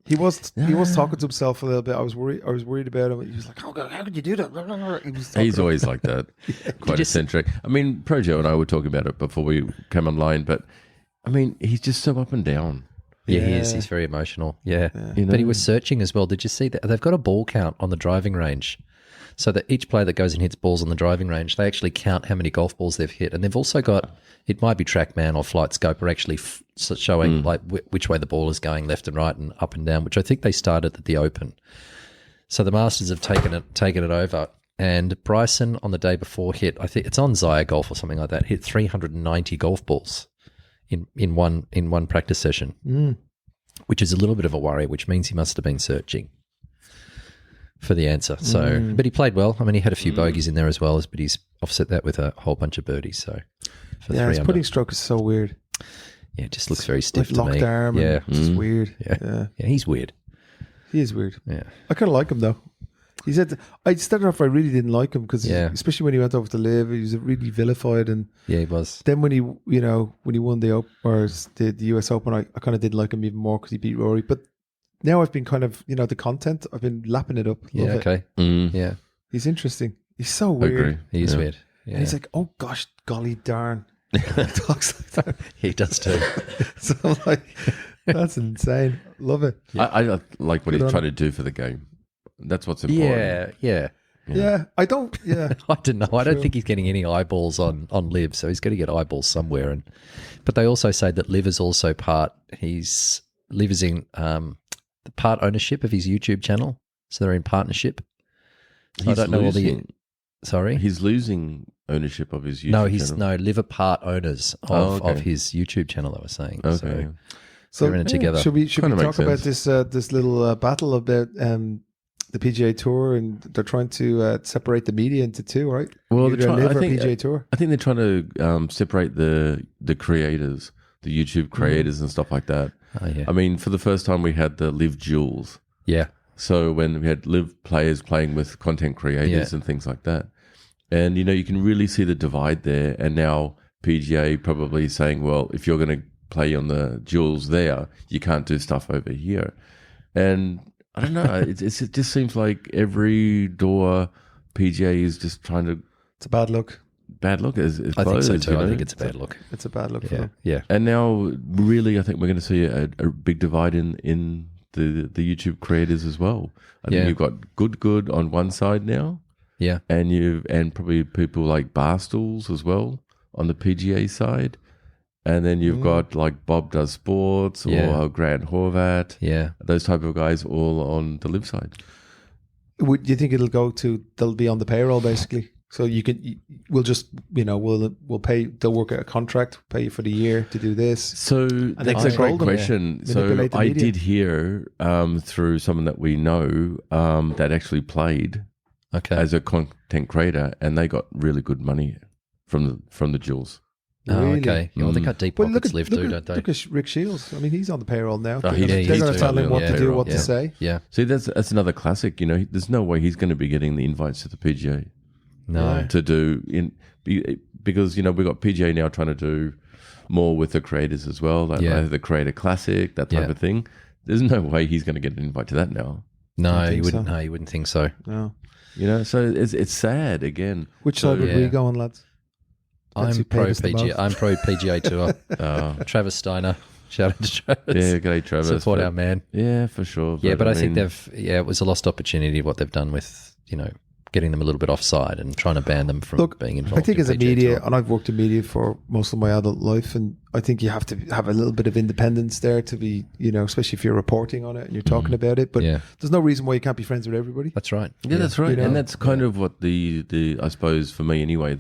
He was talking to himself a little bit. I was worried about him. He was like, "How could you do that?" He was He's talking- always like that. Quite eccentric. I mean, Projo and I were talking about it before we came online, but I mean, he's just so up and down. Yeah, he Yeah. is. He's very emotional. Yeah. You know? But he was searching as well. Did you see that? They've got a ball count on the driving range. So that each player that goes and hits balls on the driving range, they actually count how many golf balls they've hit. And they've also got, it might be TrackMan or Flight Scope, are actually showing like which way the ball is going, left and right and up and down, which I think they started at the Open. So the Masters have taken it over. And Bryson on the day before hit, I think it's on Zaya Golf or something like that, hit 390 golf balls in one practice session, which is a little bit of a worry, which means he must have been searching for the answer. So, but he played well. I mean, he had a few bogeys in there as well, but he's offset that with a whole bunch of birdies. So, for Yeah, 3 his under. putting stroke is so weird. Yeah, it just looks very stiff Like to locked me. arm. Yeah, And it's just weird. Yeah. Yeah, yeah, he's weird. he is weird. Yeah, I kind of like him though. He said, I started off, I really didn't like him because, Yeah. especially when he went over to LIV, he was really vilified. And Yeah, he was. then when he won the US Open, I kind of did like him even more because he beat Rory. But now I've been kind of, the content, I've been lapping it up. Yeah, Love it. okay. Mm. Yeah, He's interesting. He's so I weird. agree. he is Yeah. weird. And Yeah. he's like, oh gosh, golly darn. He talks like that. He does too. So I'm like, that's insane. Love it. I like what Good he's on trying to do for the game. That's what's important. Yeah. Yeah. I don't, yeah. I don't know. I don't True. think he's getting any eyeballs on LIV, so he's got to get eyeballs somewhere. But they also say that LIV is also LIV is in the part ownership of his YouTube channel, so they're in partnership. So I don't know all the. Sorry, He's losing ownership of his YouTube channel. LIV are part owners of his YouTube channel. I was saying. Okay. So they're in it together. Should we Kinda talk makes about sense. this little battle about the PGA Tour, and they're trying to separate the media into two, right? Well, Either LIV or PGA Tour. I think they're trying to separate the creators, the YouTube creators and stuff like that. Oh, yeah. I mean, for the first time, we had the LIV Duels. Yeah. So when we had LIV players playing with content creators and things like that. And, you can really see the divide there. And now PGA probably saying, well, if you're going to play on the Duels there, you can't do stuff over here. And I don't know. it just seems like every door PGA is just trying to... It's a bad look. Bad look is I think closed, so too. you know? I think it's a bad look. It's a bad look for Yeah. them. Yeah. And now, really, I think we're going to see a big divide in the YouTube creators as well. I think you've got good on one side now, Yeah. and probably people like Barstools as well on the PGA side, and then you've got like Bob Does Sports or Grant Horvat, Yeah. those type of guys all on the LIV side. Would you think they'll be on the payroll basically? So we'll just, we'll pay, they'll work out a contract, pay you for the year to do this. So that's a control great them. question. Yeah. So Manipulate the I media. did hear through someone that we know that actually played Okay. as a content creator, and they got really good money from the Duels. Oh, Really? okay. Well, they got deep Well, pockets LIV too, don't they? look at Rick Shields. I mean, he's on the payroll now. Oh, They're he's going to tell totally him what on to do, payroll. what to say. Yeah. See, that's another classic. There's no way he's going to be getting the invites to the PGA No. to do because we've got PGA now trying to do more with the creators as well. Like the Creator Classic, that type of thing. There's no way he's going to get an invite to that now. No, think you wouldn't. so. No, you wouldn't think so. No. So it's sad again. Which side would we Yeah. go on, lads? That's I'm who pro paid us the PGA. most. I'm pro PGA Tour. Travis Steiner. Shout out to Travis. Yeah, great Travis. Support but- our man. Yeah, for sure. Yeah, but I mean, think it was a lost opportunity what they've done with, getting them a little bit offside and trying to ban them from being involved. I think in as a PGA media, Tour. and I've worked in media for most of my adult life, and I think you have to have a little bit of independence there to be, especially if you're reporting on it and you're talking about it. But Yeah. there's no reason why you can't be friends with everybody. That's right. Yeah, that's right. You know? And that's kind of what the I suppose for me anyway,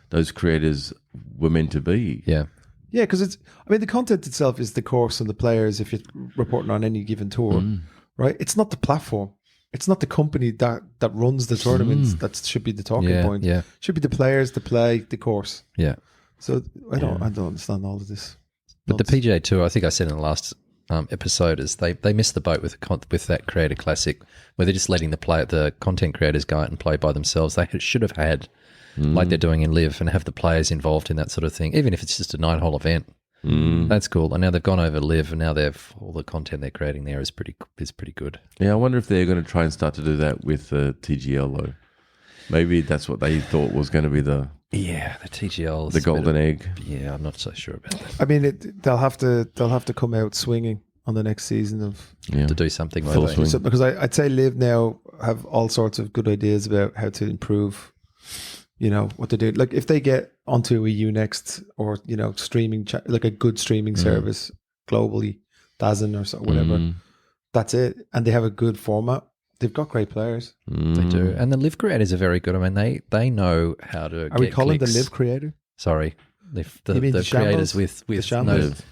those creators were meant to be. Yeah. Yeah, because the content itself is the course and the players if you're reporting on any given tour, right? It's not the platform. It's not the company that runs the tournaments that should be the talking point. Yeah. Should be the players, the play, the course. Yeah. So I don't understand all of this. But the PGA Tour, I think I said in the last episode, is they missed the boat with that Creator Classic, where they're just letting the content creators go out and play by themselves. They should have had, like they're doing in LIV, and have the players involved in that sort of thing, even if it's just a 9-hole event. That's cool. And now they've gone over LIV, and now all the content they're creating there is pretty good. Yeah, I wonder if they're going to try and start to do that with TGL though. Maybe that's what they thought was going to be the TGL, is the a bit golden of- egg. Yeah, I'm not so sure about that. I mean, they'll have to come out swinging on the next season of Yeah. To do something Full like swing. that. so, because I'd say LIV now have all sorts of good ideas about how to improve. What they do. Like if they get onto a Unext or streaming like a good streaming service globally, DAZN or so, whatever. That's it, and they have a good format. They've got great players. They do. And the LIV creators are very good. I mean, they know how to Are we get calling clicks. the LIV creator? Sorry. The You mean the the shambles? creators with The no, shambles?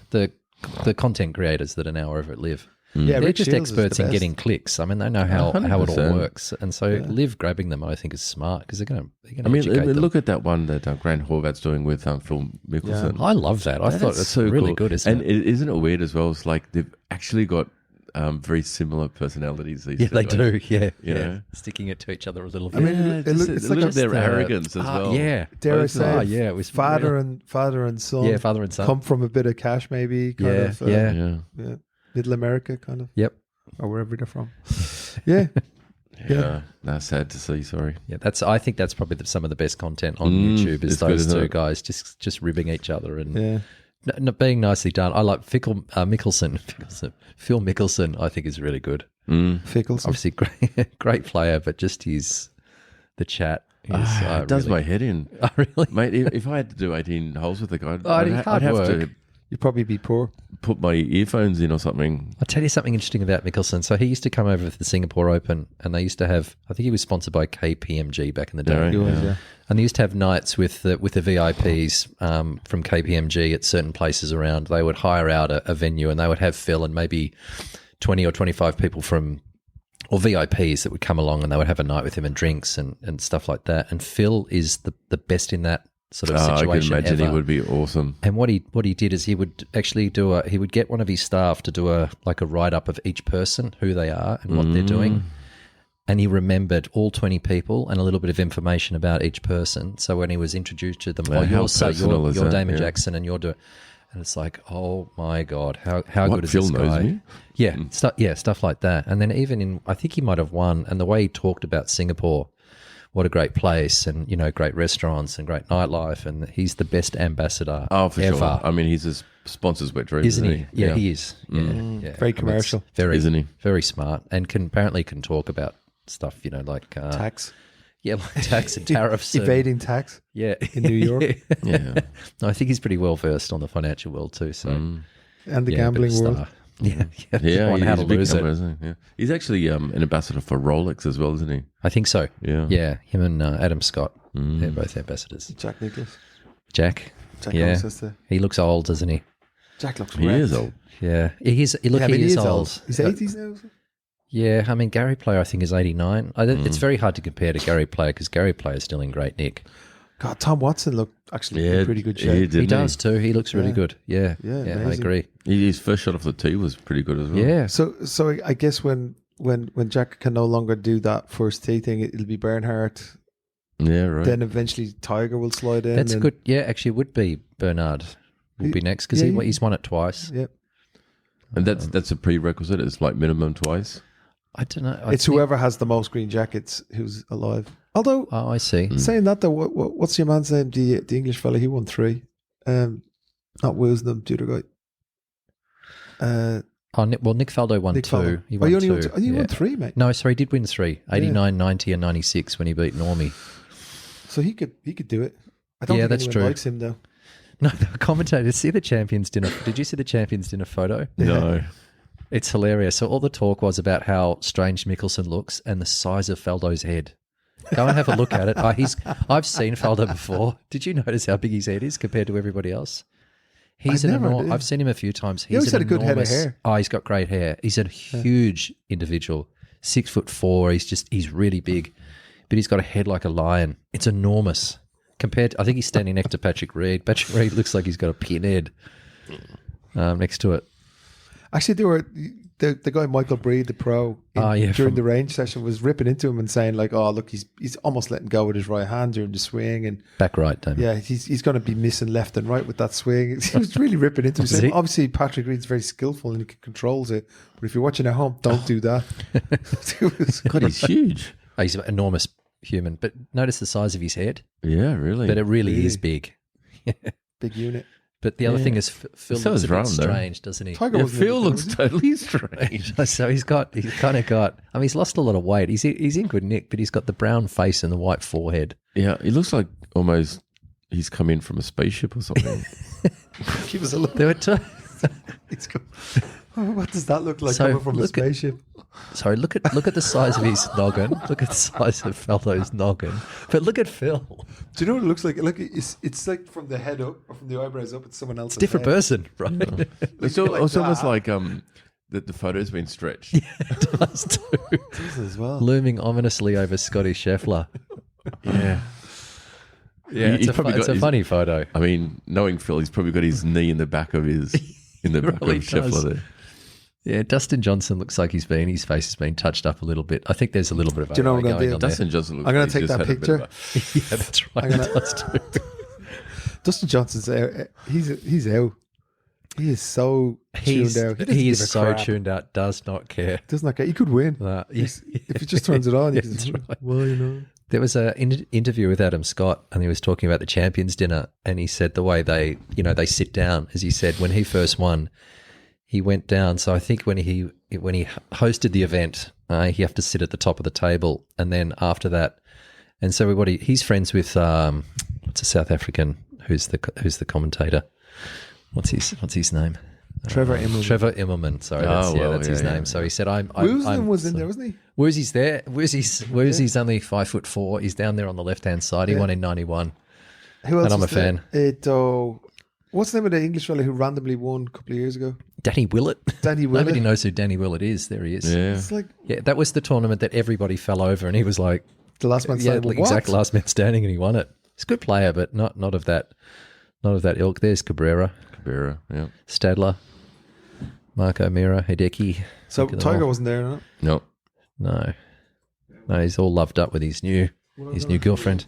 the content creators that are now over at LIV. Yeah, They're Rick just Shields is the experts in best. getting clicks. I mean, they know how it all 100%. works. And so LIV grabbing them, I think, is smart because they're going to I mean, educate them. look at that one that Grant Horvat's doing with Phil Mickelson. I love that. I thought That's it's so really cool. good, isn't and it? isn't it weird as well? It's like they've actually got very similar personalities. These Yeah, two they guys. do. Yeah, You yeah. know? Sticking it to each other a little I bit. mean, Yeah, it just look- a it's little like of their arrogance as well. Yeah, Dare I Both say, sides. yeah, it was father real- and son. yeah, father and son. come from a bit of cash, maybe. Kind Yeah, of, yeah. Yeah. Middle America, kind of, Yep. or wherever they're from. Yeah, Yeah. That's sad to see. Sorry. Yeah, I think that's probably some of the best content on Mm, YouTube is it's good, those isn't two it? guys just ribbing each other and yeah. being nicely done. I like Mickelson. Phil Mickelson, I think is really good. Fickles. Obviously, great player, but just the chat is It does really, my head in. Oh, really? Mate, if I had to do 18 holes with the guy, Hard I'd have work. to You'd probably be poor. put my earphones in or something. I'll tell you something interesting about Mickelson. So he used to come over for the Singapore Open, and they used to have, I think he was sponsored by KPMG back in the day. Right. He was, Yeah. And they used to have nights with the VIPs from KPMG at certain places around. They would hire out a venue, and they would have Phil and maybe 20 or 25 people or VIPs that would come along, and they would have a night with him and drinks and stuff like that. And Phil is the best in that sort of I can situation imagine ever. he would be awesome. And what he did is he would actually he would get one of his staff to do a write up of each person, who they are and what they're doing. And he remembered all 20 people and a little bit of information about each person. So when he was introduced to them, How personal is you're that? Damon Yeah. Jackson and you're doing, and it's like, oh my God, how What, good is Phil this knows guy? me? Yeah, stuff like that. And then even I think he might have won. And the way he talked about Singapore, what a great place, and great restaurants and great nightlife, and he's the best ambassador For ever. sure. I mean, he's a sponsor's wet dream, Isn't he? Yeah, he is. Yeah, yeah. Very commercial. It's very, Isn't he? Very smart, and apparently can talk about stuff, like Tax. yeah, like tax and tariffs, and- Evading tax yeah, in New York Yeah. No, I think he's pretty well versed on the financial world too. So and the yeah, gambling bit of world. star. Yeah, Yeah, on how to he's a big lose company, it. isn't he? Yeah. He's actually an ambassador for Rolex as well, isn't he? I think so. Yeah. Yeah, him and Adam Scott, they're both ambassadors. Jack Nicklaus. Jack, Jack yeah, always has to. he looks old, doesn't he? Jack looks He wrecked. is old. Yeah, he's look, Yeah, I mean, he is old. He's 80s now. Is he? Yeah, I mean Gary Player, I think is 89. It's very hard to compare to Gary Player because Gary Player is still in great nick. God, Tom Watson looked actually in pretty good He shape. did. He does too. He looks really good. Yeah, Yeah, I amazing. agree. His first shot off the tee was pretty good as well. Yeah, So I guess when Jack can no longer do that first tee thing, it'll be Bernhardt. Yeah, right. Then eventually Tiger will slide in. that's and- good. Yeah, actually, it would be Bernard will be next because Yeah, he's won it twice. Yep. and that's a prerequisite. It's like minimum twice. I don't know. It's whoever has the most green jackets who's alive. Although Oh, I see. saying that though, what's your man's name? The English fella, he won 3. Not Wisdom, the other guy. Nick Faldo won Nick 2. Faldo. He Oh, won you only 2. won 2. Oh, you Yeah. won 3, mate. No, sorry, he did win 3. 89, 90 and 96 when he beat Normie. So he could do it. I don't Yeah, think that's anyone true. likes him though. No, the commentators see the Champions Dinner. Did you see the Champions Dinner photo? No. It's hilarious. So all the talk was about how strange Mickelson looks and the size of Faldo's head. Go and have a look at it. I've seen Faldo before. Did you notice how big his head is compared to everybody else? He's I've seen him a few times. He's always had a good head of enormous- hair. Oh, he's got great hair. He's a huge individual, 6'4". He's really big, but he's got a head like a lion. It's enormous. I think he's standing next to Patrick Reed. Patrick Reed looks like he's got a pinhead next to it. Actually, they were the guy Michael Breed, the pro, during the range session was ripping into him and saying like, "Oh, look, he's almost letting go with his right hand during the swing, and Back right, Damon. yeah, he's going to be missing left and right with that swing." He was really ripping into him. Was Saying, he? obviously, Patrick Reed's very skillful and he controls it, but if you're watching at home, don't do that. It was- God, he's huge. Oh, he's an enormous human, but notice the size of his head. Yeah, really. But it really is big. big unit. But the other thing is, Phil So looks is a bit Ram, though. strange, doesn't he? Tiger Yeah, wasn't Phil in it, looks was he? totally strange. So he's kind of got. I mean, he's lost a lot of weight. He's in good nick, but he's got the brown face and the white forehead. Yeah, he looks like almost he's come in from a spaceship or something. Give us a look. There were two. It's good. What does that look like So, coming from a look at- spaceship? Sorry, look at the size of his noggin. Look at the size of Faldo's noggin. But look at Phil. Do you know what it looks like? Look, it's like from the head up or from the eyebrows up. It's someone else's. Different head. person, right? It's almost like that the photo's been stretched. It does too. as well. Looming ominously over Scotty Scheffler. Yeah. Yeah, He's it's probably got a his- funny photo. I mean, knowing Phil, he's probably got his knee in the back of his really Scheffler does. there. Yeah, Dustin Johnson looks like his face has been touched up a little bit. I think there's a little bit of Do you know what I'm AI gonna do? going on there. Dustin Johnson looks I'm gonna like take he's that just had a bit of picture. Yeah, that's right. I'm gonna- He does too. Dustin Johnson's out. He's out. He is so tuned out. Doesn't He give is a so crap. tuned out, does not care. Does not care. He could win. If If he just turns it on, he That's can, right. well, you know. There was an interview with Adam Scott, and he was talking about the Champions Dinner, and he said the way they sit down, as he said, when he first won, he went down. So I think when he hosted the event, he have to sit at the top of the table, and then after that, and so he's friends with what's a South African who's the commentator? What's his name? Trevor Immelman. Trevor Immelman. Sorry, that's his name. So he said, Woosnam was in there, wasn't he? Woosy's there. Woosy's only 5'4". He's down there on the left-hand side. He won in 91. Who else And I'm was a fan. there? What's the name of the English fella who randomly won a couple of years ago? Danny Willett. Danny Willett. Nobody knows who Danny Willett is. There he is. Yeah. It's like Yeah, that was the tournament that everybody fell over, and he was like, the last man standing. like exact last man standing, and he won it. He's a good player, but not of that ilk. There's Cabrera, Yeah. Stadler, Marco Mira, Hideki. So Look at them Tiger all. wasn't there, no? No, he's all loved up with his new girlfriend.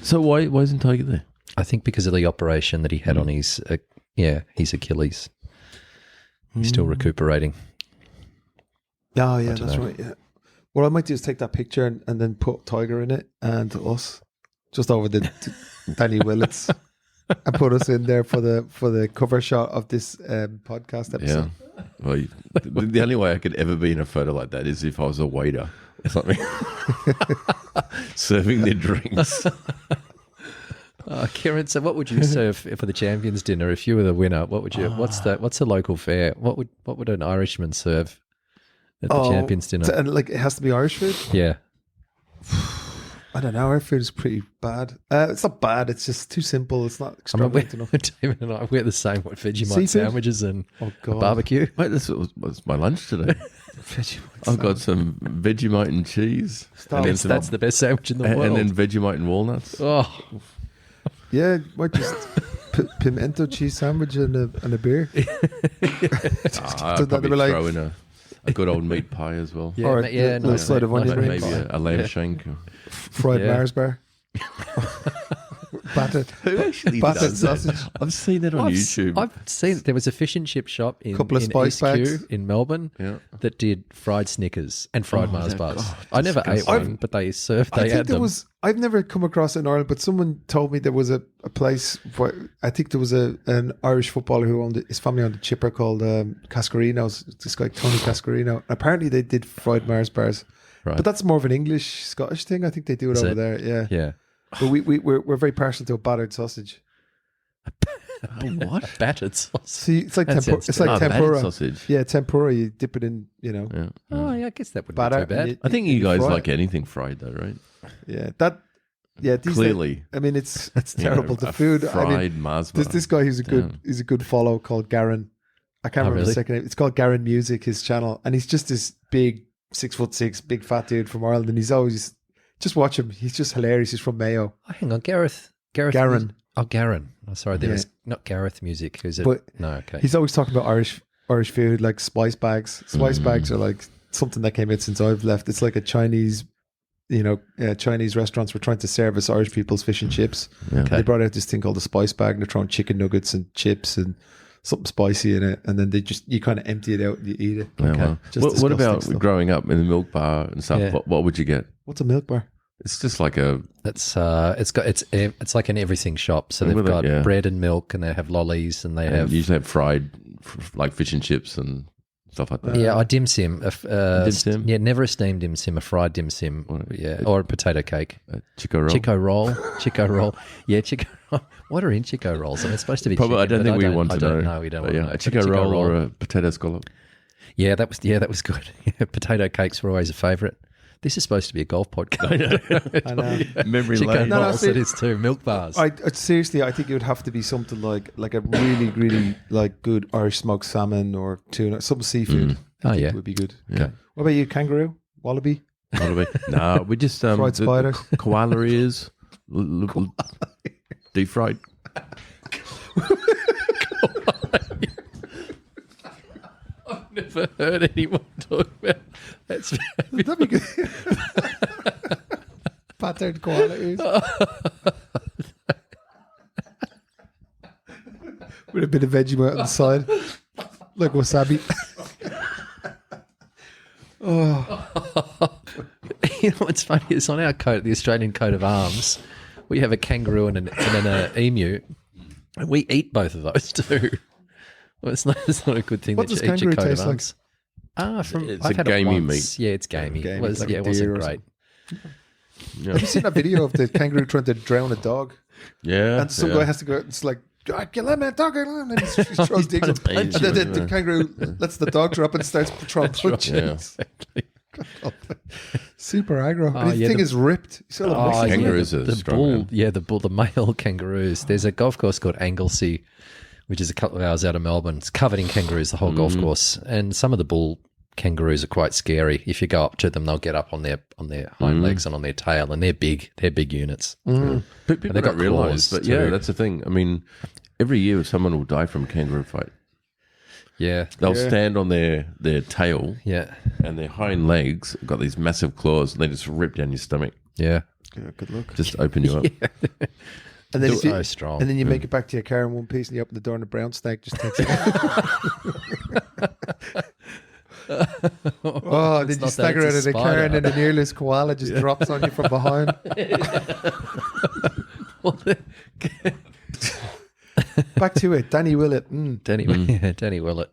So why isn't Tiger there? I think because of the operation that he had on his Achilles. He's still recuperating. Oh, yeah, that's know. right. Yeah. What I might do is take that picture and then put Tiger in it and us just over the Danny Willett's and put us in there for the cover shot of this podcast episode. Yeah. Well, the only way I could ever be in a photo like that is if I was a waiter or something, serving their drinks. Kieran, so what would you serve for the Champions Dinner if you were the winner? What would you? What's the local fare? What would an Irishman serve at the Champions Dinner? And like it has to be Irish food? Yeah, I don't know. Our food is pretty bad. It's not bad. It's just too simple. It's not I mean, extravagant enough. Damon and I we're the same. What Vegemite Seafood? sandwiches and Oh, a God. barbecue? Mate, this was my lunch today. I've got some Vegemite and cheese. Stop. And then That's the best sandwich in the world. and then Vegemite and walnuts. oh, Yeah, might just pimento cheese sandwich and a beer. I'll So probably they'll be like- throw in a good old meat pie as well. yeah, Or yeah, a little side of nice onion meat rings. Maybe pie. a lamb shank. Fried Yeah. Mars bar. Battered. Who actually Battered does that? sausage. I've seen that on YouTube. I've seen there was a fish and chip shop in, Couple of in spice East bags. Kew in Melbourne Yeah. that did fried Snickers and fried Mars that- bars. oh, I never ate disgusting. one, but they served. I They think had there them. was. I've never come across it in Ireland, but someone told me there was a place where I think there was an Irish footballer who owned it. His family owned a chipper called Cascarino's. This guy Tony Cascarino. Apparently, they did fried Mars bars, Right. but that's more of an English Scottish thing. I think they do it Is over it? there. Yeah, Yeah. but we're very partial to a battered sausage. What? Battered sausage. See, it's like That tempura. sounds It's like battered tempura. sausage. Yeah, tempura. You dip it in. Yeah. Oh, yeah, I guess that wouldn't Batter, be too bad. and I think you guys fry it. like anything fried, though, right? Yeah, that. Yeah, these Clearly. I mean, it's You know, terrible. The a food. I fried mean, Mars bar. this guy who's a good follow called Garen. I can't remember really? his second name. It's called Garen Music, his channel, and he's just this big 6'6", big fat dude from Ireland, and he's always just watch him. He's just hilarious. He's from Mayo. Oh, hang on, Gareth. Garen. Oh, Garen. Oh, sorry, there Yeah. was not Gareth Music. Who's it? But No, okay. He's always talking about Irish food, like spice bags. Spice bags are like something that came out since I've left. It's like a Chinese, Chinese restaurants were trying to service Irish people's fish and chips. Yeah. They brought out this thing called a spice bag, and they're throwing chicken nuggets and chips and something spicy in it, and then you kind of empty it out and you eat it. Yeah, well. Just What disgusting about stuff. growing up in the milk bar and stuff? Yeah. What would you get? What's a milk bar? It's just like a It's like an everything shop. So they've With it, got yeah. bread and milk, and they have lollies, and they and have usually have fried like fish and chips and stuff like that. a dim sim. dim sim? Yeah, never a steamed dim sim, a fried dim sim. Yeah, or a potato cake. Chico roll. Chico roll. Chico roll. Yeah, Chico roll. What are in Chico rolls? I mean, it's supposed to be Probably, chicken, I don't but think we want to know. No, we don't But want to yeah, know. a Chico But roll or a potato scallop. Yeah, that was good. Potato cakes were always a favourite. This is supposed to be a golf podcast. I know. Memory Chico lane. No, rolls, see- it is too. Milk bars. Seriously, I think it would have to be something like a really, really like good Irish smoked salmon or tuna, some seafood. Oh, I think yeah. would be good. Yeah. What about you, kangaroo, wallaby? What are we? No, we just Fried the spiders. koala ears, deep fried. I've never heard anyone talk about that's That'd be good. Pattern qualities. With a bit of Vegemite on the side. Like wasabi. You know what's funny is on our coat, the Australian coat of arms, we have a kangaroo and an emu, and we eat both of those too. Well, it's not a good thing What that does you eat your kangaroo coat of taste like? arms. It's I've a had gamey it once. meat. Yeah, it's gamey. Gamey, It was, like yeah, a it wasn't deer or great. Yeah. Have you seen that video of the kangaroo trying to drown a dog? Yeah. And some guy has to go out and it's like, kill him, dog, and then he throws digs trying up. to punch And then him, the kangaroo lets the dog drop and starts throwing punches. Yeah. Exactly. Super aggro. And his yeah, thing the- is ripped. You saw the muscles. Kangaroos the, are the strong, bull, man. yeah, the male kangaroos. There's a golf course called Anglesey, which is a couple of hours out of Melbourne. It's covered in kangaroos, the whole golf course, and some of the bull kangaroos are quite scary. If you go up to them, they'll get up on their hind legs and on their tail, and they're big. They're big units. But people they've got don't realise, claws but yeah, too. that's the thing. I mean, every year someone will die from a kangaroo fight. Yeah, They'll stand on their tail yeah, and their hind legs have got these massive claws and they just rip down your stomach. yeah. Yeah, good luck. Just open you up. And then, So strong. and then you make it back to your car in one piece and you open the door and the brown snake just takes it. Oh, then you not that, stagger out it's a of the car spider. and then an earless koala just drops on you from behind. Back to it. Danny Willett. Danny Willett.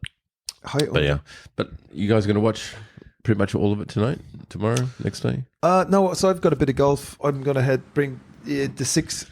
But yeah. But you guys are going to watch pretty much all of it tonight, tomorrow, next day? No, so I've got a bit of golf. I'm going to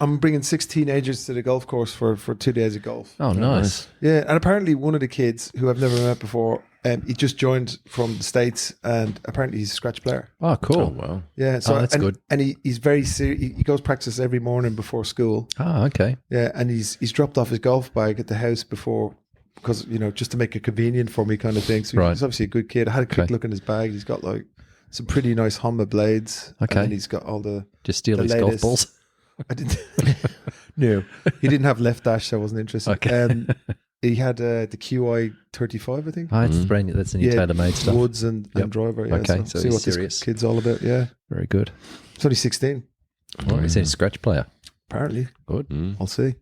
I'm bringing 6 teenagers to the golf course for 2 days of golf. Oh, nice. Yeah, and apparently one of the kids who I've never met before, he just joined from the States, and apparently he's a scratch player. Oh, cool. Oh, wow. Yeah, so that's and, good. And he's very serious. He goes practice every morning before school. Oh, okay. Yeah, and he's dropped off his golf bag at the house before, because just to make it convenient for me, kind of thing. So Right. he's obviously a good kid. I had a quick Okay. look in his bag. He's got like some pretty nice Honda blades. Okay. and then he's got all the. Just steal The his golf latest- balls. I didn't. No, he didn't have left dash, so I wasn't interested. Okay. He had the QI 35, I think. Oh, it's brand new. That's the new tailor-made stuff. Woods and Yep. driver. Yeah, Okay, so so see he's what serious. this kid's all about. Yeah, Very good. it's only 16. Oh, he's a scratch player. Apparently, Good. I'll see.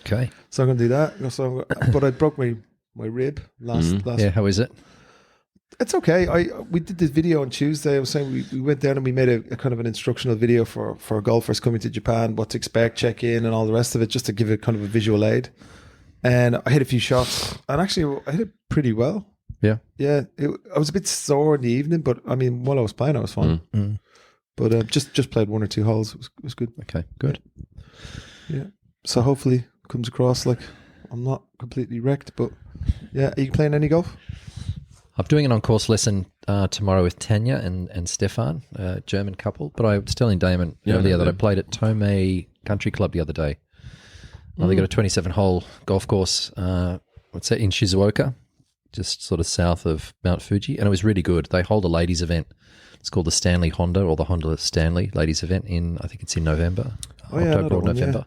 Okay. So I'm going to do that. But I broke my rib last. Yeah, how is it? It's okay. We did this video on Tuesday. I was saying we went down and we made a kind of an instructional video for golfers coming to Japan, what to expect, check in, and all the rest of it, just to give it kind of a visual aid. And I hit a few shots, and actually I hit it pretty well. Yeah. Yeah, I was a bit sore in the evening, but I mean, while I was playing, I was fine. But just played 1 or 2 holes. It was good. Okay, good. Yeah. So hopefully it comes across like I'm not completely wrecked. But yeah, are you playing any golf? I'm doing an on-course lesson tomorrow with Tanya and Stefan, a German couple. But I was telling Damon earlier that I played at Tomei Country Club the other day. They got a 27-hole golf course, in Shizuoka, just sort of south of Mount Fuji, and it was really good. They hold a ladies' event. It's called the Stanley Honda, or the Honda Stanley ladies' event I think it's in November, Oh, yeah, I know October that or one, yeah. November.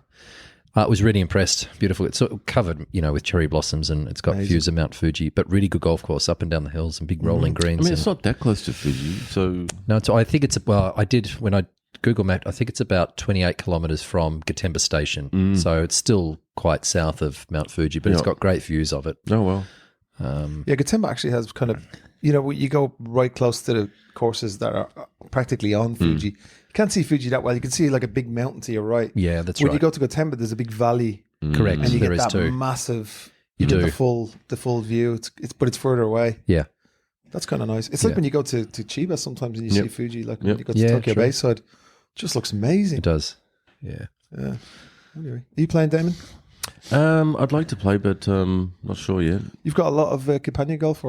I was really impressed. Beautiful. It's sort of covered, with cherry blossoms, and it's got views of Mount Fuji, but really good golf course up and down the hills and big rolling greens. I mean, it's not that close to Fuji, so... No, I think I did, when I Google mapped, I think it's about 28 kilometres from Gatemba Station. So it's still quite south of Mount Fuji, but it's got great views of it. Oh, well. Yeah, Gatemba actually has kind of, you go right close to the courses that are practically on Fuji. You can't see Fuji that well. You can see like a big mountain to your right. Yeah, that's when right. you go to Gatemba, there's a big valley. Correct. And you There get is that too. massive, You get do. the full view. But it's further away. Yeah. That's kind of nice. It's like when you go to Chiba sometimes and you see Fuji, like when you go to Yeah, Tokyo true. Bayside. It just looks amazing. It does. Yeah. Yeah. Anyway, are you playing, Damon? I'd like to play, but not sure yet. You've got a lot of companion golf,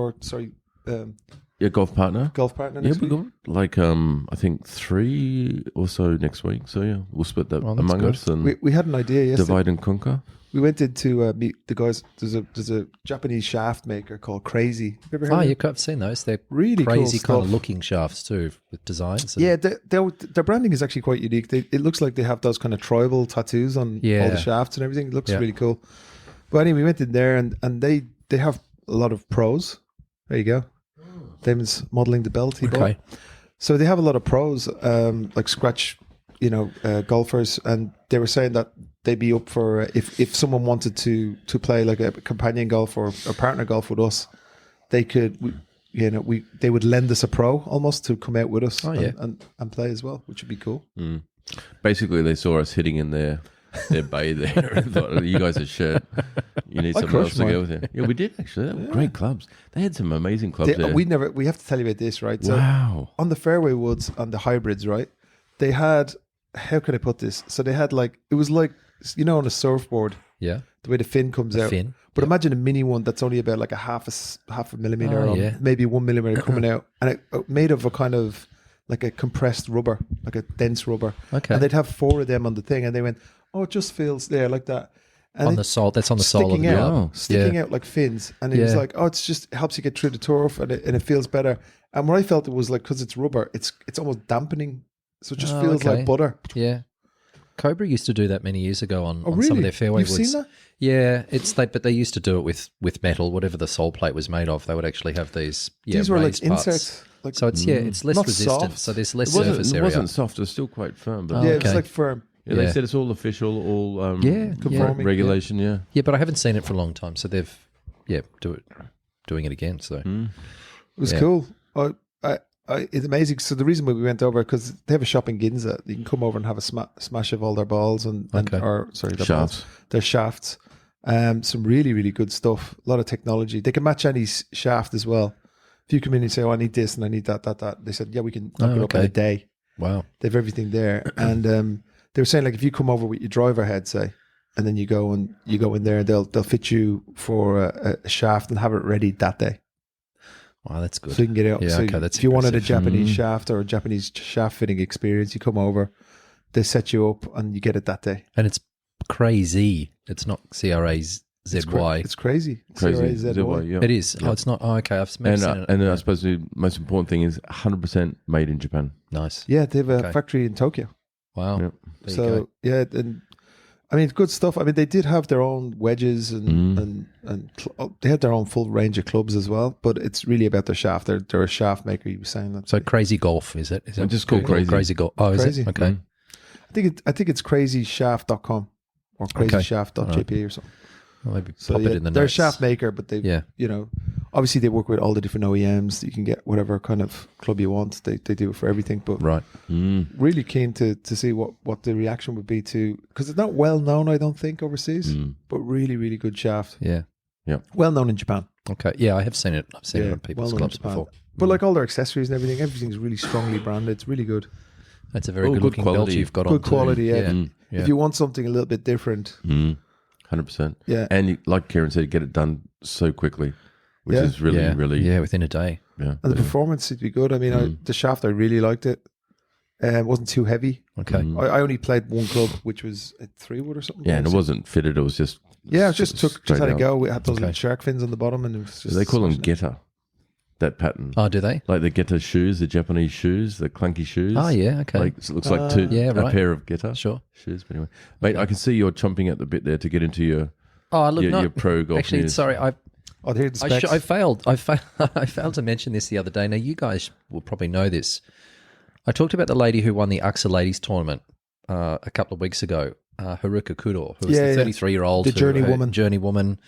Yeah, golf partner. golf partner Yeah, next we week? got like I think 3 or so next week. So yeah, we'll split that Oh, that's among good. us and We had an idea yesterday. divide and conquer. We went in to meet the guys. There's a Japanese shaft maker called Crazy. Have you ever heard Oh, of you it? have seen those. They're Really cool crazy kind of stuff. looking shafts too, with designs. And Yeah, their branding is actually quite unique. It looks like they have those kind of tribal tattoos on all Yeah. the shafts and everything. It looks Yeah. really cool. But anyway, we went in there and they have a lot of pros. There you go. Damon's modelling the belt he bought. Okay. So they have a lot of pros, like scratch, golfers, and they were saying that they'd be up for if someone wanted to play like a companion golf or partner golf with us, they could, they would lend us a pro almost to come out with us and play as well, which would be cool. Basically, they saw us hitting in their bay there and thought, you guys are shit. You need someone else to go with you. Yeah, we did actually. They were great clubs. They had some amazing clubs there. We have to tell you about this, right? So Wow. on the fairway woods, on the hybrids, right? They had, how can I put this? So they had it was like, on a surfboard, Yeah. the way the fin comes out. Fin. But imagine a mini one that's only about like a half a millimeter, Oh, or yeah. maybe 1 millimeter coming out, and it made of a kind of like a compressed rubber, like a dense rubber. Okay. And they'd have 4 of them on the thing, and they went, "Oh, it just feels there like that." And On the sole. That's on the sole of sticking the out, club. sticking out like fins, and it was Yeah. like, "Oh, it's just it helps you get through the turf, and it feels better." And what I felt it was like, because it's rubber, it's almost dampening, so it just feels okay. like butter. Yeah. Cobra used to do that many years ago on really? some of their fairway You've woods. seen that? Yeah, but they used to do it with metal, whatever the sole plate was made of. They would actually have these These were like raised parts. inserts. Like, So it's less Not resistant. soft. So there's less It surface area. wasn't soft. It was still quite firm. But yeah, Oh, it was okay. like firm. yeah, they Yeah. said it's all official, all Conforming, regulation. Yeah. Yeah, but I haven't seen it for a long time. So they've doing it again. So It was Yeah. cool. It's amazing. So the reason why we went over, because they have a shop in Ginza. You can come over and have a smash of all their balls and their Shafts. balls, their shafts. Some really, really good stuff. A lot of technology. They can match any shaft as well. If you come in and say, "Oh, I need this and I need that," they said, "Yeah, we can knock it up in a day." wow. They have everything there. And they were saying, like, if you come over with your driver head, say, and then you go in there, they'll fit you for a shaft and have it ready that day. Wow, that's good. So you can get it up. Yeah, So okay, that's if you wanted a impressive. Japanese shaft or a Japanese shaft fitting experience, you come over, they set you up, and you get it that day. And it's crazy. It's not CRAZY. It's crazy. Crazy. CRAZY. Yeah. It is. Oh, it's not. Oh, okay. I've maybe seen it. And I suppose the most important thing is 100% made in Japan. Nice. Yeah, they have a Okay. factory in Tokyo. Wow. Yep. There you So go. yeah, and I mean, it's good stuff. I mean, they did have their own wedges and they had their own full range of clubs as well. But it's really about their shaft. They're a shaft maker. You were saying that. So Crazy Golf, is it? Is it just called Crazy. Crazy Golf. Oh, is Crazy. it? Okay. I think it's crazyshaft.com or crazyshaft.jp or something. Well, maybe So pop yeah, it in the they're a notes. shaft maker, but they, obviously they work with all the different OEMs. You can get whatever kind of club you want. They do it for everything. But Right. really keen to see what the reaction would be to, because it's not well known, I don't think, overseas, but really, really good shaft. Yeah. Well known in Japan. Okay. Yeah, I have seen it. I've seen it on people's well known in clubs Japan. before. But like all their accessories and everything's really strongly branded. It's really good. That's a very Oh, good good looking belt quality. you've got on. Good quality, too. yeah. Yeah. If you want something a little bit different, 100%. Yeah. And like Kieran said, get it done so quickly, which Yeah. is really, yeah, within a day. yeah. and the performance would be good. I mean, the shaft, I really liked it. It wasn't too heavy. Okay. I only played one club, which was a 3-wood or something. Yeah, and it wasn't fitted. It was just Yeah, it just straight had a out. go. We had those Okay. little shark fins on the bottom, and it was just They call them smashing it. geta, that pattern. Oh, do they? Like the geta shoes, the Japanese shoes, the clunky shoes. Oh, yeah. Okay. Like it looks like two Yeah, a right. pair of geta Sure. shoes. But anyway, mate, I can see you're chomping at the bit there to get into your Oh, look, your pro golf actually, news. sorry, Oh, here's the I specs. failed. I failed to mention this the other day. Now, you guys will probably know this. I talked about the lady who won the AXA Ladies Tournament a couple of weeks ago, Haruka Kudo, who was Yeah, the yeah. 33-year-old. The journey woman.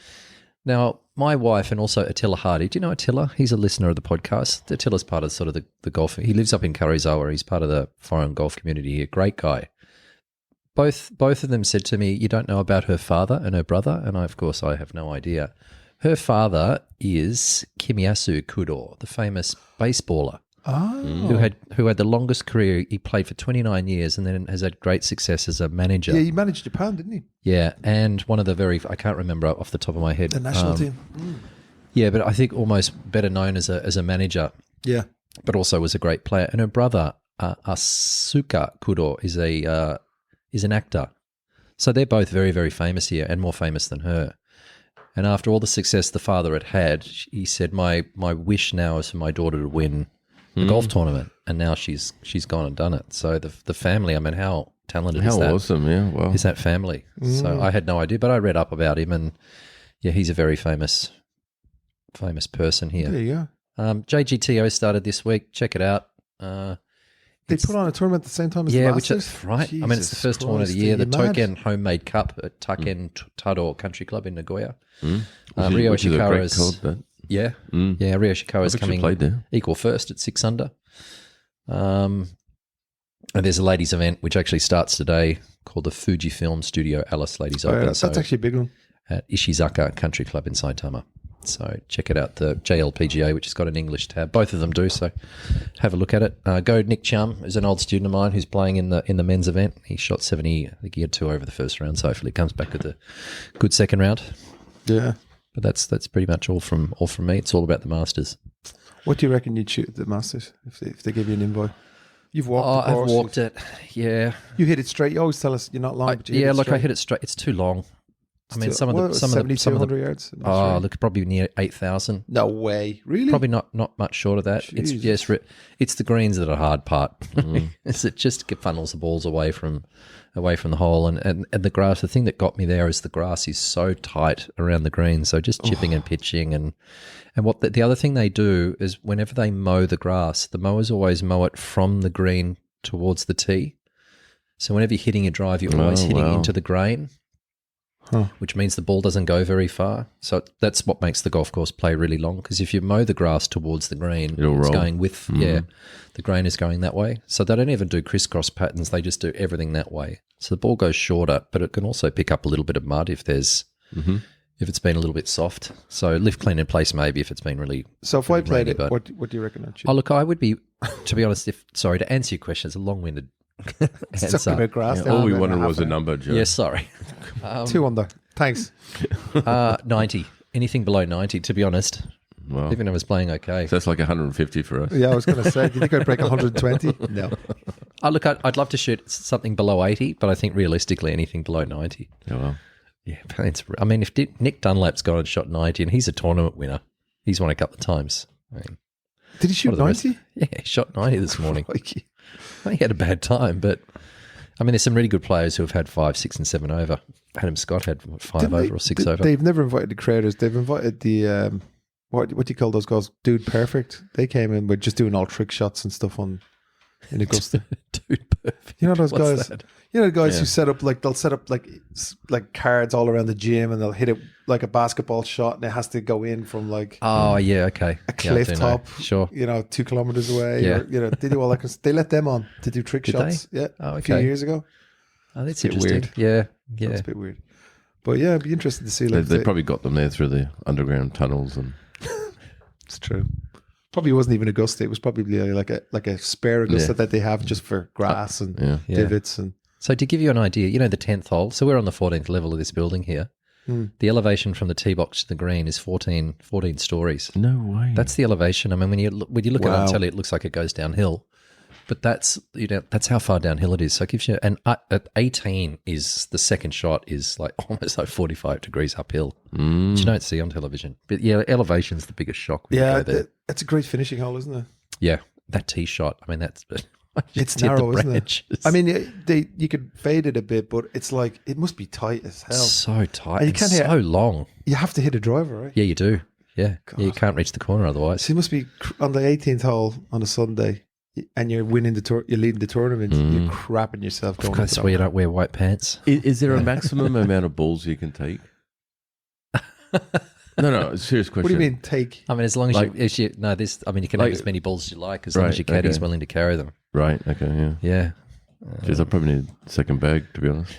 Now, my wife and also Attila Hardy. Do you know Attila? He's a listener of the podcast. Attila's part of sort of the golf. He lives up in Karizawa. He's part of the foreign golf community here. Great guy. Both of them said to me, "You don't know about her father and her brother," and of course I have no idea. Her father is Kimiyasu Kudo, the famous baseballer who had the longest career. He played for 29 years and then has had great success as a manager. Yeah, he managed Japan, didn't he? Yeah, and one of the I can't remember off the top of my head. The national team. Yeah, but I think almost better known as a manager, Yeah. but also was a great player. And her brother, Asuka Kudo, is an actor. So they're both very, very famous here and more famous than her. And after all the success the father had, he said, my wish now is for my daughter to win the golf tournament. And now she's gone and done it. So the family, I mean, how talented is How that? awesome, yeah. Wow. Is that family? So I had no idea, but I read up about him and yeah, he's a very famous person here. There you JGTO started this week. Check it out. They put on a tournament at the same time as the which Masters? is right. I mean, it's the first tournament of the year. The Token Homemade Cup at Taken Tado Country Club in Nagoya. Rio Which is a great Ishikawa's club, that. Rio Ishikawa's I've actually coming played there. equal first at 6 under. And there's a ladies' event which actually starts today called the Fujifilm Studio Alice Ladies Open. That's actually a big one. At Ishizaka Country Club in Saitama. So check it out, the JLPGA, which has got an English tab. Both of them do, so have a look at it. Go Nick Chum is an old student of mine who's playing in the men's event. He shot 70, I think he had 2 over the first round, so hopefully he comes back with a good second round. Yeah. But that's pretty much all from me. It's all about the Masters. What do you reckon you'd shoot at the Masters if they give you an invite? You've walked the course. I've walked it, yeah. You hit it straight. You always tell us you're not long, but you hit it straight. I hit it straight. It's too long. I mean, some of the 7,200 yards. Look, probably near 8,000. No way, really? Probably not much short of that. Jeez. It's the greens that are the hard part. It just funnels the balls away from the hole, and the grass. The thing that got me there is the grass is so tight around the green. So just chipping and pitching, and what the other thing they do is whenever they mow the grass, the mowers always mow it from the green towards the tee. So whenever you're hitting your drive, you're always hitting into the grain. Which means the ball doesn't go very far. So that's what makes the golf course play really long, because if you mow the grass towards the green, it's going with, the grain is going that way. So they don't even do crisscross patterns. They just do everything that way. So the ball goes shorter, but it can also pick up a little bit of mud if there's, if it's been a little bit soft. So lift clean in place maybe if it's been really So if I played rainy, it, what do you reckon I'd shoot? Oh, look, I would be, to be honest, to answer your question, it's a long-winded answer. Talking about grass. All we wanted was a number, Joe. Yeah, sorry. 2 under. Thanks. 90. Anything below 90, to be honest. Wow. Even if I was playing okay. So that's like 150 for us. Yeah, I was going to say, do you think I'd break 120? No. Oh, look, I'd love to shoot something below 80, but I think realistically anything below 90. Yeah, well. Yeah, I mean, if Nick Dunlap's gone and shot 90 and he's a tournament winner, he's won a couple of times. I mean, Did he shoot 90? Yeah, he shot 90 this morning. Crikey. He had a bad time, but I mean, there's some really good players who have had 5, 6, and 7 over. Adam Scott had 5 over or 6 over. They've never invited the creators. They've invited the what do you call those guys? Dude Perfect. They came in with just doing all trick shots and stuff in Augusta. Dude Perfect. You know those What's guys? that? You know the guys who set up they'll set up like cards all around the gym and they'll hit it like a basketball shot and it has to go in from like Oh yeah, okay. a cliff top, Sure. 2 kilometers away. Yeah. Or, they do all that. They let them on to do trick Did shots. they? Yeah, Oh, a few okay. years ago. Oh, that's It's a bit interesting. weird. Yeah. It's a bit weird. But yeah, it'd be interesting to see. They probably got them there through the underground tunnels. And It's true. Probably wasn't even Augusta. It was probably like a spare Augusta that they have just for grass and divots and. So to give you an idea, the 10th hole. So we're on the 14th level of this building here. The elevation from the tee box to the green is 14 stories. no way. That's the elevation. I mean, when you look at it on telly, it looks like it goes downhill, but that's how far downhill it is. So it gives you, and at 18 is the second shot is like almost like 45 degrees uphill, which you don't see on television. But yeah, elevation's the biggest shock. When you go there. It's a great finishing hole, isn't it? Yeah, that tee shot. I mean, It's narrow, isn't it? I mean, you could fade it a bit, but it's like it must be tight as hell. So tight. And you And can't so hit- long. You have to hit a driver, right? Yeah, you do. Yeah, you can't reach the corner otherwise. So you must be on the 18th hole on a Sunday, and you're winning you're leading the tournament. You're crapping yourself going. That's why you don't wear white pants. Is there a maximum amount of balls you can take? No, serious question. What do you mean take? I mean, as long as Like- you can have as many balls as you like, as long as your Right, caddy's okay. willing to carry them. Right, okay, yeah. Yeah. Jeez, I probably need a second bag, to be honest.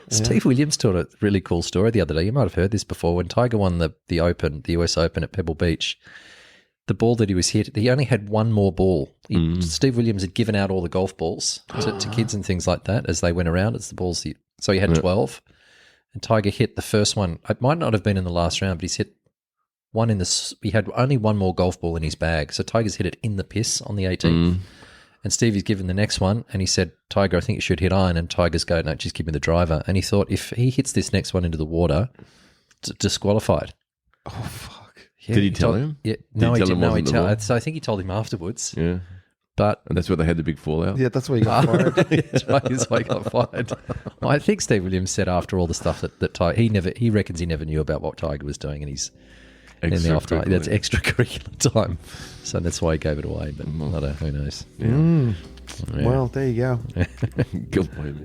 Steve Williams told a really cool story the other day. You might have heard this before. When Tiger won the Open, the US Open at Pebble Beach, the ball that he was hit, he only had one more ball. Steve Williams had given out all the golf balls to kids and things like that as they went around. It's the balls, so he had 12. And Tiger hit the first one. It might not have been in the last round, but he's hit one he had only one more golf ball in his bag. So Tiger's hit it in the piss on the 18th. And Stevie's given the next one, and he said, Tiger, I think you should hit iron. And Tiger's go, no, just give me the driver. And he thought, if he hits this next one into the water, disqualified. Oh fuck! Yeah, Did he tell him? Yeah, Did no, he he tell him didn't. No, wasn't the ball? so I think he told him afterwards. Yeah. But And that's where they had the big fallout? Yeah, that's why you got fired. that's right, that's why he got fired. Well, I think Steve Williams said after all the stuff that Tiger, he reckons he never knew about what Tiger was doing, and in the after. Extracurricular. That's extracurricular time. So that's why he gave it away. But I don't know, who knows? Mm. Yeah. Well, there you go. Good point.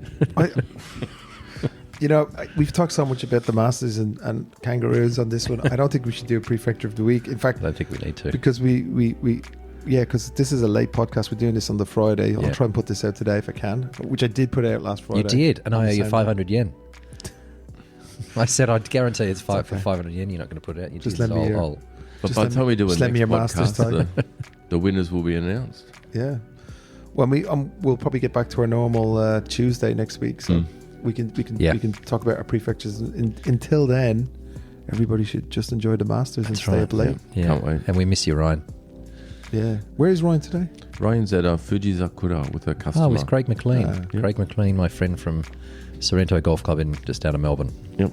We've talked so much about the Masters and kangaroos on this one. I don't think we should do a prefecture of the week. In fact, I don't think we need to. because because this is a late podcast. We're doing this on the Friday. I'll Yeah. try and put this out today if I can, which I did put out last Friday. You did, and On I the owe you same 500 yen. I said I'd guarantee it's for okay. 500 yen. You're not going to put it out. You Just just let me hear. I'll But Just by let the time we do a just let next me your Masters podcast, the winners will be announced. Yeah. Well, we'll probably get back to our normal Tuesday next week, so we can talk about our prefectures. Until then, everybody should just enjoy the Masters and That's stay right. up late. Yeah. Can't wait. And we miss you, Ryan. Yeah. Where is Ryan today? Ryan's at Fujizakura with a customer. Oh, with Craig McLean. Yeah. Craig McLean, my friend from Sorrento Golf Club in just out of Melbourne. Yep.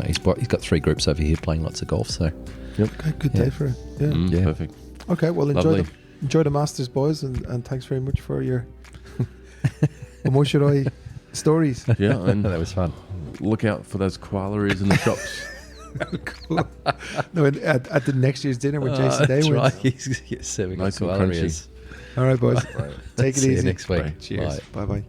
He's got 3 groups over here playing lots of golf. So Okay, good Yeah. day for it. Yeah. Yeah. Perfect. Okay, well, Lovely. enjoy the Masters, boys, and thanks very much for your emotional stories. Yeah, and that was fun. look out for those koala ears in the shops. Cool. No, at the next year's dinner with Jason Day That's wins. right. He's serving Nice us and koala crunchy. ears. All right, boys. Take it See easy. you next week. Bye. Cheers. Bye. Bye bye.